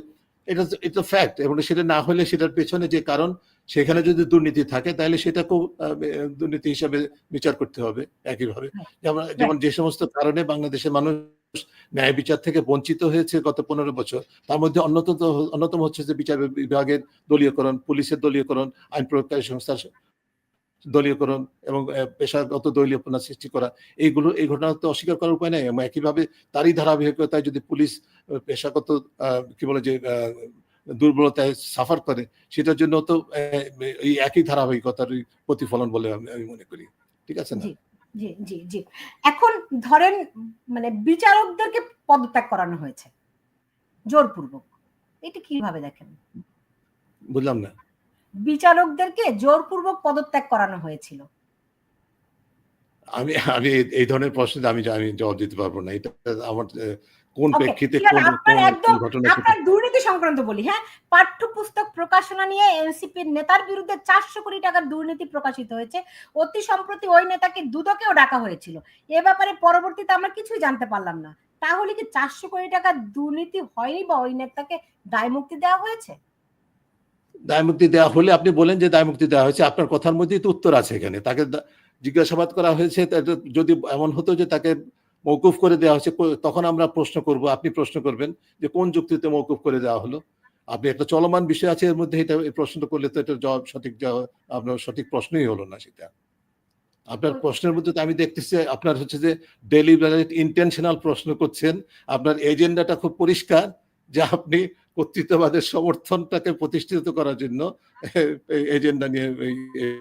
এটা ফ্যাক্ট, এবং সেটা না হলে সেটার পেছনে যে কারণ, সেখানে যদি দুর্নীতি থাকে তাহলে সেটাকেও দুর্নীতি হিসাবে বিচার করতে হবে একইভাবে। রাইট, যেমন যেমন রাইট। যে সমস্ত কারণে বাংলাদেশের মানুষ ন্যায় বিচার থেকে বঞ্চিত হয়েছে গত ১৫ বছর, তার মধ্যে অন্যতম হচ্ছে যে বিচার বিভাগের দলীয়করণ, পুলিশের দলীয়করণ, আইন প্রয়োগকারী সংস্থার দলীয়করণ এবং পেশাগত দলীয়পনা সৃষ্টি করা, এই ঘটনা তো অস্বীকার করার উপায় নাই। এবং একইভাবে তারই ধারাবাহিকতায় যদি পুলিশ পেশাগত কি বলে যে দুর্বলতায় সাফার করে, সেটার জন্য তো এই একই ধারাবাহিকতারই প্রতিফলন বলে আমি মনে করি। ঠিক আছে না? জি, জি, জি, জি। এখন ধরেন মানে বিচারকদেরকে পদত্যাগ করানো হয়েছে জোরপূর্বক। এটা কিভাবে দেখেন? বুঝলাম না। বিচারকদেরকে জোরপূর্বক পদত্যাগ করানো হয়েছিল। আমি আমি এই ধরনের প্রশ্নে আমি জবাব দিতে পারব না। এটা আমার কোন ওকে, প্রেক্ষিতে ঠিক আছে। কোন আপনার কোন কোন একদম, ঘটনা সেটা আপনার দুর্নীতি সংক্রান্ত বলি, হ্যাঁ? পাঠ্যপুস্তক প্রকাশনা নিয়ে এনসিপির নেতার বিরুদ্ধে ৪০০ কোটি টাকার দুর্নীতি প্রকাশিত হয়েছে। অতি সম্প্রতি ওই নেতাকে দুদকেও ডাকা হয়েছিল। এ ব্যাপারে পরবর্তীতে আমরা কিছুই জানতে পারলাম না। তাহলে কি ৪০০ কোটি টাকার দুর্নীতি হয়নি, বা ওই নেতাকে দায়মুক্তি দেওয়া হয়েছে? দায়মুক্তি দেওয়া হলে আপনি বলেন যে দায়মুক্তি দেওয়া হয়েছে, আপনার কথার মধ্যেই তো উত্তর আছে এখানে। তাকে জিজ্ঞাসাবাদ করা হয়েছে, যদি এমন হতো যে তাকে মওকুফ করে দেওয়া হয়েছে, তখন আমরা প্রশ্ন করব, আপনি প্রশ্ন করবেন যে কোন যুক্তিতে মওকুফ করে দেওয়া হলো। আপনি একটা চলমান বিষয় আছে এর মধ্যে, এটা এই প্রশ্নটা করলে তো এটা জবাব সঠিক জবাব, আপনার সঠিক প্রশ্নই হলো না সেটা। আপনার প্রশ্নের মধ্যে তো আমি দেখতেছি আপনার হচ্ছে যে ডেলিবারেট ইন্টেনশনাল প্রশ্ন করছেন। আপনার এজেন্ডাটা খুব পরিষ্কার যে আপনি কর্তৃত্ববাদের সমর্থনটাকে প্রতিষ্ঠিত করার জন্য এজেন্ডা নিয়ে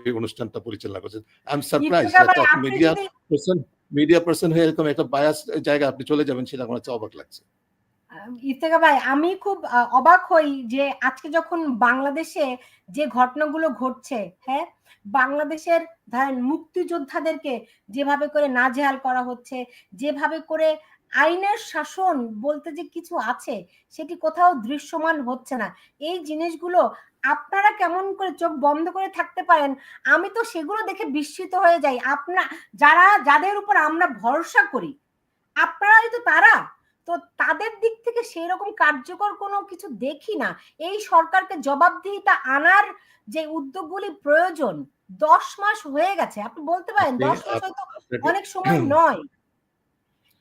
এই অনুষ্ঠানটা পরিচালনা করছেন। আই এম সারপ্রাইজ একটা মিডিয়া পার্সন হয়ে এরকম একটা বায়াস জায়গা আপনি চলে যাবেন, সেটা আমার কাছে অবাক লাগছে। ইফতেখার ভাই, আমি খুব অবাক হই যে আজকে যখন বাংলাদেশে যে ঘটনাগুলো ঘটছে, হ্যাঁ, বাংলাদেশের ধরেন মুক্তিযোদ্ধাদেরকে যেভাবে করে নাজেহাল করা হচ্ছে, যেভাবে করে আইনের শাসন বলতে যে কিছু আছে সেটি কোথাও দৃশ্যমান হচ্ছে না। এই জিনিসগুলো আপনারা কেমন করে চোখ বন্ধ করে থাকতে পারেন? আমি তো সেগুলো দেখে বিস্মিত হয়ে যাই। যাদের উপর আমরা ভরসা করি, আপনারাই তো তারা। তো তাদের দিক থেকে সেই রকম কার্যকর কোনো কিছু দেখি না। এই সরকারকে জবাবদিহিতা আনার যে উদ্যোগগুলি প্রয়োজন, 10 মাস হয়ে গেছে। আপনি বলতে পারেন 10 মাস হয়তো অনেক সময় নয়।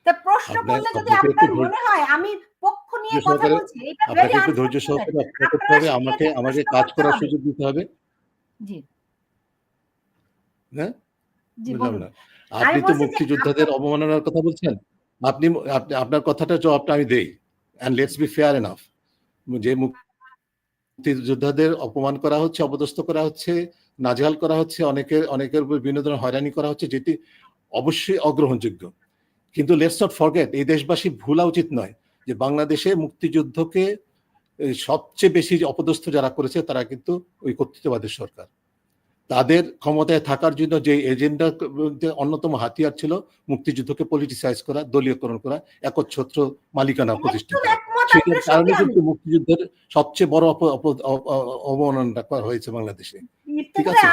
তা প্রশ্ন করলে যদি আপনার মনে হয় আমি পক্ষ নিয়ে কথা বলছি, এটা ভেরি আপনাকে একটু ধৈর্য সহকারে অপেক্ষা করতে হবে, আমাকে কাজ করার সুযোগ দিতে হবে। জি হ্যাঁ, জি বুঝলাম বলুন। না। আপনি তো মুক্তিযোদ্ধাদের অবমাননার কথা বলছেন। আপনি আপনার কথাটার জবাবটা আমি দেই, and let's be fair enough. যে মুক্তিযোদ্ধাদের অপমান করা হচ্ছে, অপদস্থ করা হচ্ছে, নাজেহাল করা হচ্ছে, অনেকের উপর বিভিন্ন ধরনের হয়রানি করা হচ্ছে, যেটি অবশ্যই অগ্রহণযোগ্য। কিন্তু লেটস নট ফরগেট, এই দেশবাসী ভুলা উচিত নয় যে বাংলাদেশে মুক্তিযুদ্ধকে সবচেয়ে বেশি অপদস্থ যারা করেছে তারা কিন্তু ওই কর্তৃত্ববাদের সরকার। তাদের ক্ষমতায় থাকার জন্য যে এজেন্ডা অন্যতম হাতিয়ার ছিল মুক্তিযুদ্ধকে পলিটিসাইজ করা, দলীয়করণ করা, একচ্ছত্র মালিকানা প্রতিষ্ঠা করা। সেটার কারণে কিন্তু মুক্তিযুদ্ধের সবচেয়ে বড় অবমাননা হয়েছে বাংলাদেশে। ঠিক আছে,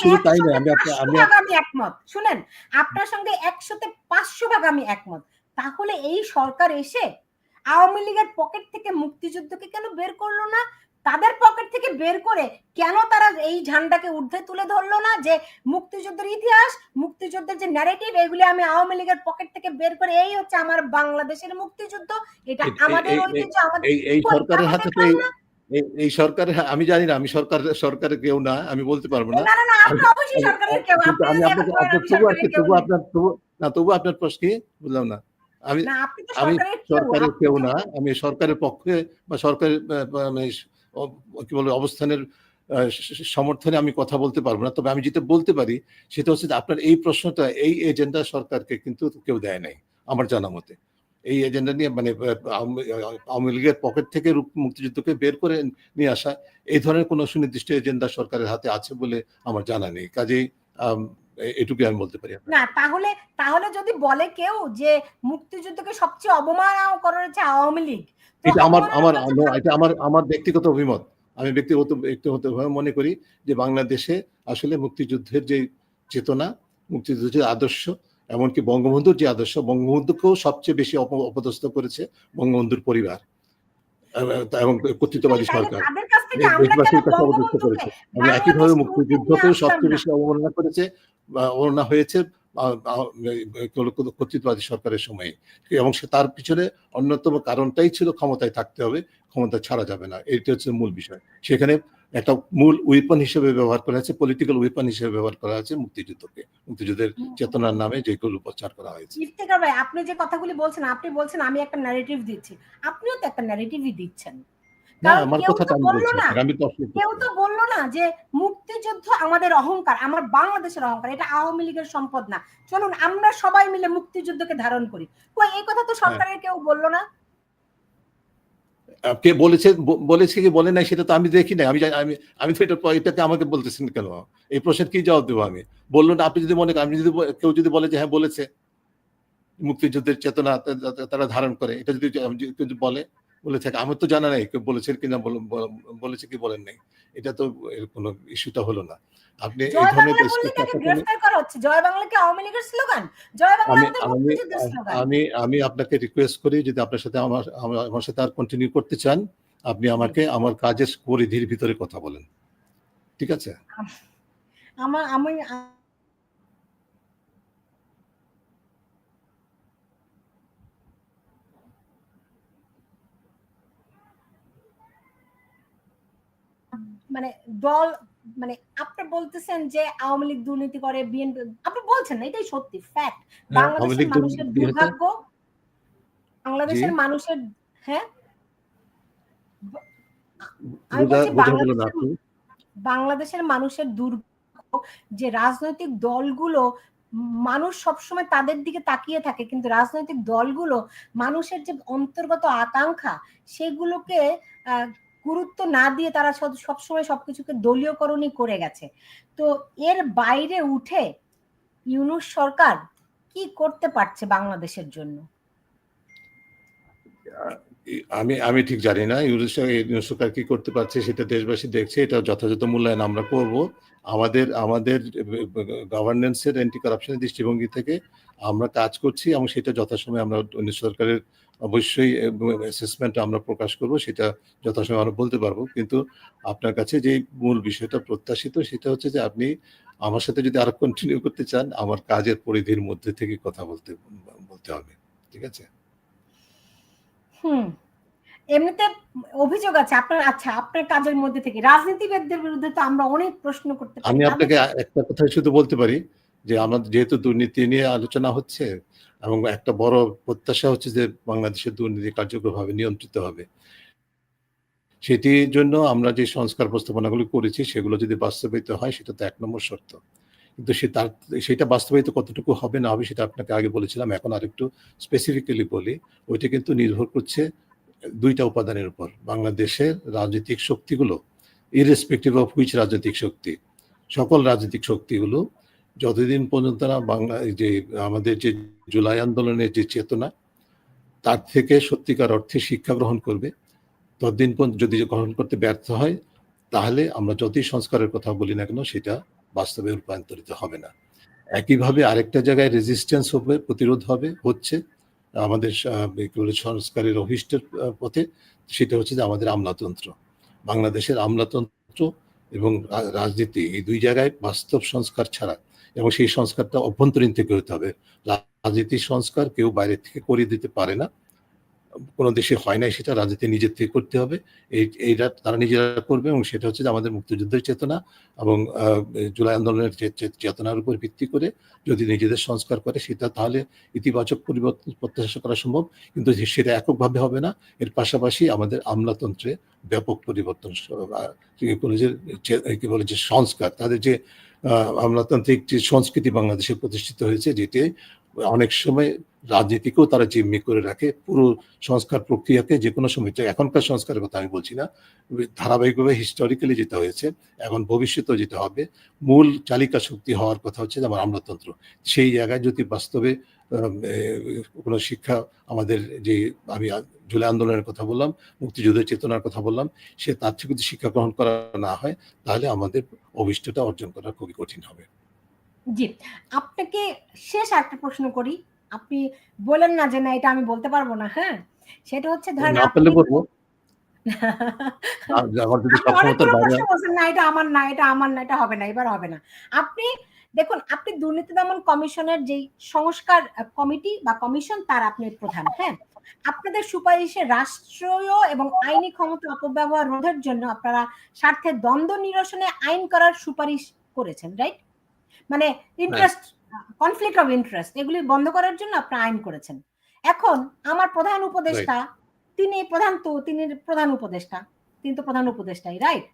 শুধু তাই নয়, আমি একমত। শুনেন, আপনার সঙ্গে 100তে 500 ভাগ আমি একমত। তাহলে এই সরকার এসে আওয়ামী লীগের পকেট থেকে মুক্তিযুদ্ধকে কেন বের করলো না? তাদের পকেট থেকে বের করে কেন তারা এই ঝান্ডাকে ঊর্ধ্বে তুলে ধরলো না যে মুক্তিযুদ্ধের ইতিহাস, মুক্তিযুদ্ধের যে ন্যারেটিভ, এগুলি আমি আওয়ামী লীগের পকেট থেকে বের করে এই হচ্ছে আমার বাংলাদেশের মুক্তিযুদ্ধ, এটা আমাদের ঐতিহ্য, আমাদের এই সরকারের হাতে এই সরকারের, আমি জানি না, আমি সরকারের কেউ না, আমি বলতে পারবো না। তবু আপনার প্রশ্ন কি বুঝলাম না। আমি সরকারের কেউ না, আমি সরকারের পক্ষে বা সরকারের কি বলবো অবস্থানের সমর্থনে আমি কথা বলতে পারবো না। তবে আমি যেটা বলতে পারি সেটা হচ্ছে যে আপনার এই প্রশ্নটা, এই এজেন্ডা সরকারকে কিন্তু কেউ দেয় নাই আমার জানা মতে। এই এজেন্ডা নিয়ে মানে আওয়ামী লীগের পকেট থেকে মুক্তিযুদ্ধকে বের করে নিয়ে আসা, এই ধরনের কোনো সুনির্দিষ্ট এজেন্ডা সরকারের হাতে আছে বলে আমার জানা নেই। কাজেই এটুকু আমি বলতে পারি না। তাহলে যদি বলে কেউ যে মুক্তিযুদ্ধকে সবচেয়ে অবমাননা করেছে আওয়ামী লীগ, এটা আমার ব্যক্তিগত অভিমত। আমি ব্যক্তিগতভাবে মনে করি যে বাংলাদেশে আসলে মুক্তিযুদ্ধের যে চেতনা, মুক্তিযুদ্ধের আদর্শ, এমনকি বঙ্গবন্ধুর যে আদর্শ, বঙ্গবন্ধুকেও সবচেয়ে বেশি অপদস্থ করেছে বঙ্গবন্ধুর পরিবার এবং কর্তৃত্ববাদী সরকার দেশবাসীর কাছে অবদস্থ করেছে। এবং একইভাবে মুক্তিযুদ্ধকেও সবচেয়ে বেশি অবমাননা করেছে বা অবমাননা হয়েছে কর্তৃত্ববাদী সরকারের সময়ে। এবং তার পিছনে অন্যতম কারণটাই ছিল ক্ষমতায় থাকতে হবে, ক্ষমতা ছাড়া যাবে না, এইটা হচ্ছে মূল বিষয়। সেখানে একটা মূল উইপন হিসেবে ব্যবহার করা হয়েছে, পলিটিক্যাল উইপন হিসেবে ব্যবহার করা হয়েছে মুক্তিযুদ্ধকে, মুক্তিযুদ্ধের চেতনার নামে যেগুলো প্রচার করা হয়েছে। ইফতেখার ভাই, আপনি যে কথাগুলি বলছেন, আপনি বলছেন আমি একটা ন্যারেটিভ দিচ্ছি, আপনিও তো একটা ন্যারেটিভই দিচ্ছেন। কেউ তো বললো না যে মুক্তিযুদ্ধ আমাদের অহংকার, আমার বাংলাদেশের অহংকার, এটা আওয়ামী লীগের সম্পদ না, চলুন আমরা সবাই মিলে মুক্তিযুদ্ধকে ধারণ করি। এই কথা তো সরকারের কেউ বললো না। কে বলেছে কি বলে নাই সেটা তো আমি দেখি নাই। আমি তো এটাকে আমাকে বলতেছেন কেন? এই প্রশ্নের কি জবাব দেবো আমি? বললো না, আপনি যদি মনে করেন, কেউ যদি বলে যে হ্যাঁ বলেছে মুক্তিযুদ্ধের চেতনা তারা ধারণ করে, এটা যদি বলে থাকে, আমার তো জানা নাই কেউ বলেছেন কিনা, বলেছে কি বলেন নাই, এটা তো কোনো ইস্যুটা হলো না। আপনি এই ধরনের আমি আপনাকে রিকোয়েস্ট করি যদি আপনার সাথে আমার সাথে আর কন্টিনিউ করতে চান, আপনি আমাকে আমার কাজের পরিধির ভিতরে কথা বলেন, ঠিক আছে? আমার আমি মানে দল মানে আপনি বলতেছেন যে আওয়ামী লীগ দুর্নীতি করে, বিএনপি, আপনি বলছেন না, এটাই সত্যি ফ্যাক্ট। আওয়ামী বাংলাদেশের লীগ মানুষের দুর্নীতি হতে দুর্ভাগ্য, জি বাংলাদেশের মানুষের, হ্যাঁ আমি বলছি বোঝা গেল না আপনি। বাংলাদেশের মানুষের দুর্ভাগ্য যে রাজনৈতিক দলগুলো, মানুষ সবসময় তাদের দিকে তাকিয়ে থাকে, কিন্তু রাজনৈতিক দলগুলো মানুষের যে অন্তর্গত আকাঙ্ক্ষা সেগুলোকে গুরুত্ব না দিয়ে তারা সবসময় সবকিছুকে দলীয়করণই করে গেছে। তো এর বাইরে উঠে ইউনূস সরকার কি করতে পারছে বাংলাদেশের জন্য? আমি আমি ঠিক জানি না ইউনূস সরকার কি করতে পারছে, সেটা দেশবাসী দেখছে। এটা যথাযথ মূল্যায়ন আমরা করব। আমাদের গভর্নেন্সের অ্যান্টি কারাপশনের দৃষ্টিভঙ্গি থেকে আমরা কাজ করছি এবং সেটা যথাসময়ে আমরা ইউনূস সরকারের অবশ্যই অ্যাসেসমেন্ট আমরা প্রকাশ করব, সেটা যথাসময়ে আমরা বলতে পারবো। কিন্তু আপনার কাছে যে মূল বিষয়টা প্রত্যাশিত সেটা হচ্ছে যে আপনি আমার সাথে যদি আরো কন্টিনিউ করতে চান, আমার কাজের পরিধির মধ্যে থেকে কথা বলতে হবে, ঠিক আছে? এমনিতে অভিযোগ আছে আপনার, আচ্ছা আপনার কাজের মধ্যে থেকে রাজনীতিবিদদের বিরুদ্ধে তো আমরা অনেক প্রশ্ন করতে পারি আমি তাদের। আপনাকে একটা কথা শুধু বলতে পারি যে আমাদের যেহেতু দুর্নীতি নিয়ে আলোচনা হচ্ছে এবং একটা বড় প্রত্যাশা হচ্ছে যে বাংলাদেশের দুর্নীতি কার্যকরভাবে নিয়ন্ত্রিত হবে, সেটির জন্য আমরা যে সংস্কার প্রস্তাবনাগুলো করেছি সেগুলো যদি বাস্তবায়িত হয় সেটা তো ১ নম্বর শর্ত। কিন্তু সেটা বাস্তবায়িত কতটুকু হবে না হবে সেটা আপনাকে আগে বলেছিলাম। এখন আরেকটু স্পেসিফিক্যালি বলি, ওইটা কিন্তু নির্ভর করছে ২ টা উপাদানের উপর। বাংলাদেশের রাজনৈতিক শক্তিগুলো irrespective of which রাজনৈতিক শক্তি, সকল রাজনৈতিক শক্তিগুলো যতদিন পর্যন্ত না যে আমাদের যে জুলাই আন্দোলনের যে চেতনা তার থেকে সত্যিকার অর্থে শিক্ষা গ্রহণ করবে, ততদিন পর্যন্ত যদি গ্রহণ করতে ব্যর্থ হয় তাহলে আমরা যতই সংস্কারের কথা বলি না কেন সেটা বাস্তবে রূপান্তরিত হবে না। একইভাবে আরেকটা জায়গায় রেজিস্ট্যান্স হবে, প্রতিরোধ হচ্ছে আমাদের সংস্কারের অভীষ্টের পথে, সেটা হচ্ছে যে আমাদের আমলাতন্ত্র। বাংলাদেশের আমলাতন্ত্র এবং রাজনীতি এই ২ জায়গায় বাস্তব সংস্কার ছাড়া, এবং সেই সংস্কারটা অভ্যন্তরীণ থেকে হতে হবে। রাজনীতির সংস্কার কেউ বাইরে থেকে করিয়ে দিতে পারে না। কোনো দেশে হয় নাই, সেটা রাজনীতি নিজের থেকে করতে হবে। এইটা তারা নিজেরা করবে এবং সেটা হচ্ছে যে আমাদের মুক্তিযুদ্ধের চেতনা এবং জুলাই আন্দোলনের চেতনার উপর ভিত্তি করে যদি নিজেদের সংস্কার করে সেটা তাহলে ইতিবাচক পরিবর্তন প্রত্যাশা করা সম্ভব। কিন্তু সেটা এককভাবে হবে না। এর পাশাপাশি আমাদের আমলাতন্ত্রে ব্যাপক পরিবর্তন কি বলে যে সংস্কার, তাদের যে আমলাতান্ত্রিক যে সংস্কৃতি বাংলাদেশে প্রতিষ্ঠিত হয়েছে, যেটি অনেক সময় রাজনীতিকেও তারা জিম্মি করে রাখে। পুরো সংস্কার প্রক্রিয়াকে যে কোনো সময়, এখনকার সংস্কারের কথা আমি বলছি না, ধারাবাহিকভাবে হিস্টোরিক্যালি যেটা হয়েছে, এখন ভবিষ্যতেও যেটা হবে, মূল চালিকা শক্তি হওয়ার কথা হচ্ছে যে আমার আমলাতন্ত্র। সেই জায়গায় যদি বাস্তবে কোনো শিক্ষা আমাদের যে আমি জুলাই আন্দোলনের কথা বললাম, মুক্তিযুদ্ধের চেতনার কথা বললাম, সে তার থেকে যদি শিক্ষা গ্রহণ করা না হয় তাহলে আমাদের অভিষ্টটা অর্জন করা খুবই কঠিন হবে। জি, আপনাকে শেষ একটা প্রশ্ন করি। আপনি বলেন না যে না এটা আমি বলতে পারবো না, হ্যাঁ? সেটা হচ্ছে ধরেন না আপনি পারলে বলবো। আমার যদি আপনি সক্ষমতার অনেকগুলো বাইরে প্রশ্ন বলছেন, না এটা আমার না, এটা আমার না, এটা হবে না, এবার হবে না। আপনি দেখুন, আপনি দুর্নীতি দমন কমিশনের যেই সংস্কার কমিটি বা কমিশন তার আপনি প্রধান, হ্যাঁ? আপনাদের সুপারিশে রাষ্ট্রীয় এবং আইনি ক্ষমতা অপব্যবহার রোধের জন্য আপনারা স্বার্থের দ্বন্দ্ব নিরসনে আইন করার সুপারিশ করেছেন, রাইট? মানে হ্যাঁ, ইন্টারেস্ট, কনফ্লিক্ট অফ ইন্টারেস্ট এগুলি বন্ধ করার জন্য আপনারা আইন করেছেন। এখন আমার প্রধান রাইট। উপদেষ্টা, তিনি প্রধান উপদেষ্টা, তিনি তো প্রধান উপদেষ্টাই, রাইট?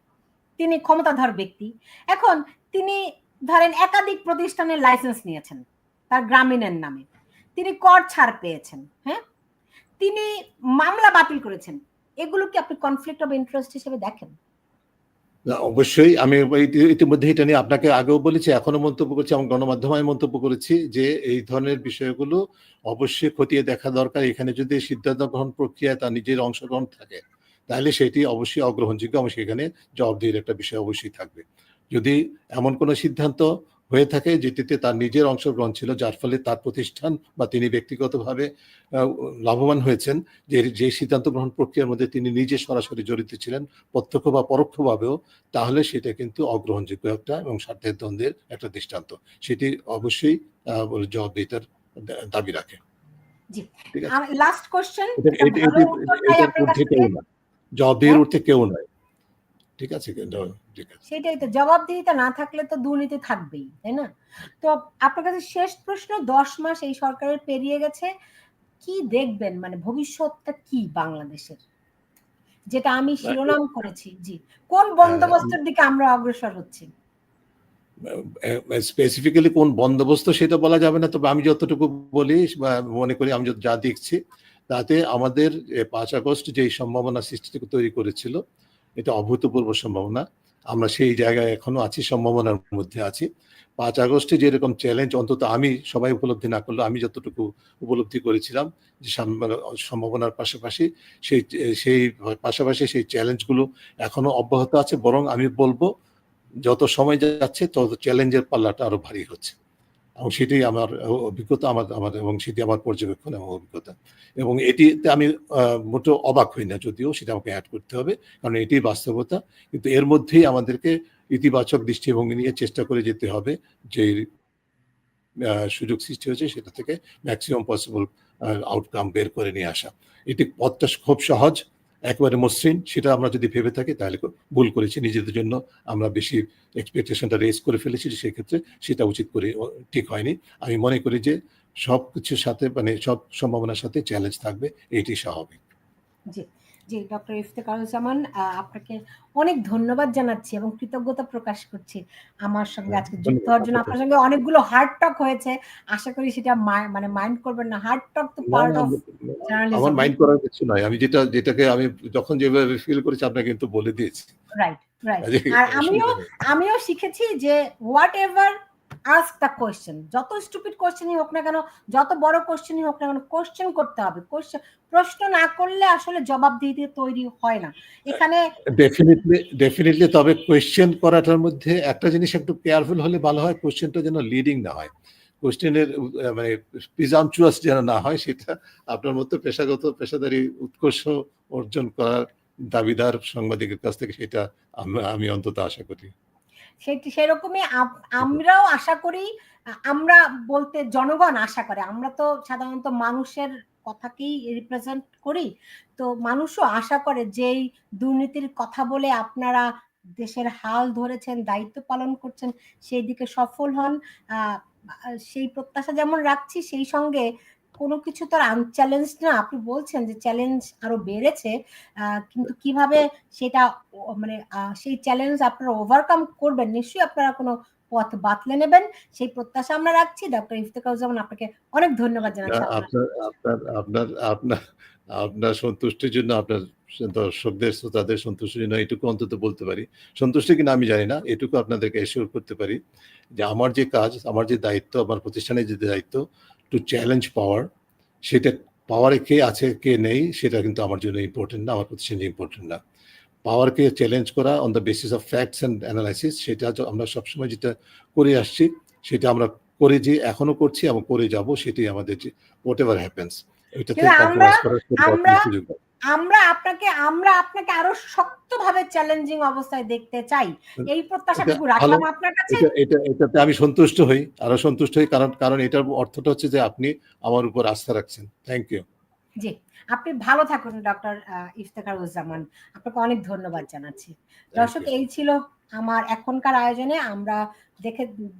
তিনি ক্ষমতাধর ব্যক্তি। এখন তিনি ধরেন একাধিক প্রতিষ্ঠানের লাইসেন্স নিয়েছেন তার গ্রামীণের নামে, তিনি কর ছাড় পেয়েছেন, হ্যাঁ? তিনি মামলা বাতিল করেছেন। এগুলো কি আপনি কনফ্লিক্ট অফ ইন্টারেস্ট হিসেবে দেখেন? না, অবশ্যই আমি ইতিমধ্যে এটা নিয়ে আপনাকে আগেও বলেছি, এখনো মন্তব্য করছি এবং গণমাধ্যমে আমি মন্তব্য করেছি যে এই ধরনের বিষয়গুলো অবশ্যই খতিয়ে দেখা দরকার। এখানে যদি সিদ্ধান্ত গ্রহণ প্রক্রিয়ায় তার নিজের অংশগ্রহণ থাকে তাহলে সেটি অবশ্যই অগ্রহণযোগ্য এবং সেখানে জবাবদিহির একটা বিষয় অবশ্যই থাকবে। যদি এমন কোনো সিদ্ধান্ত হয়ে থাকে, যেটিতে তার নিজের অংশগ্রহণ ছিল, যার ফলে তার প্রতিষ্ঠান বা তিনি ব্যক্তিগতভাবে লাভবান হয়েছেন, যে সিদ্ধান্ত গ্রহণ প্রক্রিয়ার মধ্যে তিনি নিজে সরাসরি জড়িত ছিলেন, প্রত্যক্ষ বা পরোক্ষভাবেও, তাহলে সেটা কিন্তু অগ্রহণযোগ্য একটা এবং স্বার্থের দ্বন্দ্বের একটা দৃষ্টান্ত। সেটি অবশ্যই জবাবদিহিতার দাবি রাখে। জি, ঠিক আছে, লাস্ট কোশ্চেন, একটা ভালো উত্তর চাই এটার আপনার কাছ ঊর্ধ্বে থেকে। কেউ না, জবাবদিহির ঊর্ধ্বে কেউ নয়। ঠিক আছে, ঠিক আছে। সেটাই তো, জবাবদিহিতা না থাকলে তো দুর্নীতি থাকবেই, তাই না? তো আপনার কাছে শেষ প্রশ্ন, 10 মাস এই সরকারের পেরিয়ে গেছে, কি দেখবেন, মানে ভবিষ্যৎটা কি বাংলাদেশের, যেটা আমি শিরোনাম করেছি? জি, কোন বন্দোবস্তের দিকে আমরা অগ্রসর হচ্ছি? স্পেসিফিক্যালি কোন বন্দোবস্ত সেটা বলা যাবে না, তবে আমি যতটুকু বলি বা মনে করি, আমি যা দেখছি তাতে আমাদের 5 আগস্ট যেই সম্ভাবনা সৃষ্টি তৈরি করেছিল, এটা অভূতপূর্ব সম্ভাবনা। আমরা সেই জায়গায় এখনো আছি, সম্ভাবনার মধ্যে আছি। 5 আগস্টে যেরকম চ্যালেঞ্জ, অন্তত আমি, সবাই উপলব্ধি না করলেও আমি যতটুকু উপলব্ধি করেছিলাম, যে সম্ভাবনার পাশাপাশি সেই সেই পাশাপাশি সেই চ্যালেঞ্জগুলো এখনো অব্যাহত আছে, বরং আমি বলবো যত সময় যাচ্ছে তত চ্যালেঞ্জের পাল্লাটা আরো ভারী হচ্ছে। এবং সেটাই আমার অভিজ্ঞতা, আমার এবং সেটি আমার পর্যবেক্ষণ এবং অভিজ্ঞতা। এবং এটিতে আমি মোটেও অবাক হই না, যদিও সেটা আমাকে অ্যাড করতে হবে, কারণ এটি বাস্তবতা। কিন্তু এর মধ্যেই আমাদেরকে ইতিবাচক দৃষ্টিভঙ্গি নিয়ে চেষ্টা করে যেতে হবে, যে সুযোগ সৃষ্টি হয়েছে সেটা থেকে ম্যাক্সিমাম পসিবল আউটকাম বের করে নিয়ে আসা। এটি পথটা খুব সহজ, একেবারে মসৃণ। সেটা আমরা যদি ভেবে থাকি তাহলে ভুল করেছি, নিজেদের জন্য আমরা বেশি এক্সপেকটেশনটা রেজ করে ফেলেছি, সেক্ষেত্রে সেটা উচিত করে ঠিক হয়নি। আমি মনে করি যে সব কিছুর সাথে, মানে সব সম্ভাবনার সাথে চ্যালেঞ্জ থাকবে, এটি স্বাভাবিক। জি, জি, ডক্টর ইফতেখারুজ্জামান, আপনাকে অনেক ধন্যবাদ জানাচ্ছি এবং কৃতজ্ঞতা প্রকাশ করছি আমার সঙ্গে আজকে যুক্ত হওয়ার জন্য। আপনার সঙ্গে অনেকগুলো হার্ড টক হয়েছে, আশা করি সেটা মানে মাইন্ড করবেন না। হার্ড টক তো না, পার্ট না, অফ আমার জার্নালিজম। মাইন্ড করার কিছু নয়। আমি যেটাকে আমি যখন যেভাবে ফিল করেছি আপনাকে কিন্তু বলে দিয়েছি। Right, right. কাজেই আর অসুবিধা নেই। আমিও শিখেছি যে what ever ask the question, যত স্টুপিড কোয়েশ্চেনই হোক না কেন, যত বড় কোয়েশ্চেনই হোক না কেন, কোয়েশ্চেন করতে হবে। প্রশ্ন না করলে আসলে জবাবদিহি তৈরি হয় না এখানে। ডেফিনেটলি, তবে কোয়েশ্চেন করাটার মধ্যে একটা জিনিস একটু কেয়ারফুল হলে ভালো হয়, কোয়েশ্চেনটা যেন লিডিং না হয়, কোয়েশ্চেনের মানে প্রিজাম্পচুয়াস যেন না হয়। সেটা আপনার মতো পেশাদারি উৎকর্ষ অর্জন করার দাবিদার সাংবাদিকের কাছ থেকে সেটা আমি অন্তত আশা করি। সেরকমই আমরাও আশা করি। আমরা বলতে জনগণ আশা করে, আমরা তো সাধারণত মানুষের কথাকেই রিপ্রেজেন্ট করি। তো মানুষও আশা করে যেই দুর্নীতির কথা বলে আপনারা দেশের হাল ধরেছেন, দায়িত্ব পালন করছেন, সেই দিকে সফল হন। সেই প্রত্যাশা যেমন রাখছি, সেই সঙ্গে কোনো কিছু তো আর আনচ্যালেঞ্জ না। আপনি বলছেন যে চ্যালেঞ্জ আরো বেড়েছে, কিন্তু কিভাবে সেটা মানে সেই চ্যালেঞ্জ আপনারা ওভারকাম করবেন, নিশ্চয়ই আপনারা কোনো পথ বাতলে নেবেন, সেই প্রত্যাশা আমরা রাখছি। ডক্টর ইফতেখারুজ্জামান, আপনাকে অনেক ধন্যবাদ জানাচ্ছি। আপনার আপনার আপনার আপনার আপনার সন্তুষ্টির জন্য, আপনার দর্শকদের, শ্রোতাদের সন্তুষ্টির জন্য এটুকু অন্তত বলতে পারি, সন্তুষ্টি কিনা আমি জানি না, এটুকু আপনাদেরকে এশিওর করতে পারি যে আমার যে কাজ, আমার যে দায়িত্ব, আমার প্রতিষ্ঠানের যে দায়িত্ব, টু চ্যালেঞ্জ পাওয়ার, সেটা পাওয়ারে কে আছে কে নেই সেটা কিন্তু আমার জন্য ইম্পর্টেন্ট না, আমার প্রতিষ্ঠানে ইম্পর্টেন্ট না। পাওয়ারকে চ্যালেঞ্জ করা on the basis of facts and analysis, সেটা আমরা সবসময় যেটা করে আসছি, সেটা আমরা করে যে এখনো করছি এবং করে যাব, সেটাই আমাদের যে হোয়াট এভার হ্যাপেন্স, এটাতে কম্প্রোমাইজ করার কোনো সুযোগ নেই। আমরা আপনাকে আরো শক্তভাবে চ্যালেঞ্জিং অবস্থায় দেখতে চাই, এই প্রত্যাশাটুকু ভালো, রাখলাম আপনার কাছে। এটাতে আমি সন্তুষ্ট হই, আরো সন্তুষ্ট হই, কারণ এটার অর্থটা হচ্ছে যে আপনি আমার উপর আস্থা রাখছেন। Thank you. জি, আপনি ভালো থাকুন ডক্টর ইফতেখারুজ্জামান, আপনাকে অনেক ধন্যবাদ জানাচ্ছি। দর্শক, এই ছিল আমার এখনকার আয়োজনে। আমরা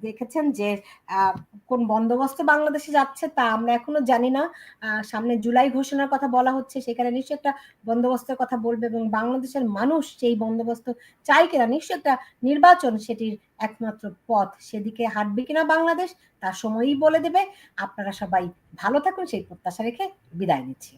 দেখেছেন যে কোন বন্দোবস্ত বাংলাদেশে যাচ্ছে তা আমরা এখনো জানি না। সামনে জুলাই ঘোষণার কথা বলা হচ্ছে, সেখানে নিশ্চয়ই একটা বন্দোবস্তের কথা বলবে, এবং বাংলাদেশের মানুষ সেই বন্দোবস্ত চাই কিনা, নিশ্চয়ই একটা নির্বাচন সেটির একমাত্র পথ, সেদিকে হাঁটবে কিনা বাংলাদেশ তার সময়ই বলে দেবে। আপনারা সবাই ভালো থাকুন, সেই প্রত্যাশা রেখে বিদায় নিচ্ছি।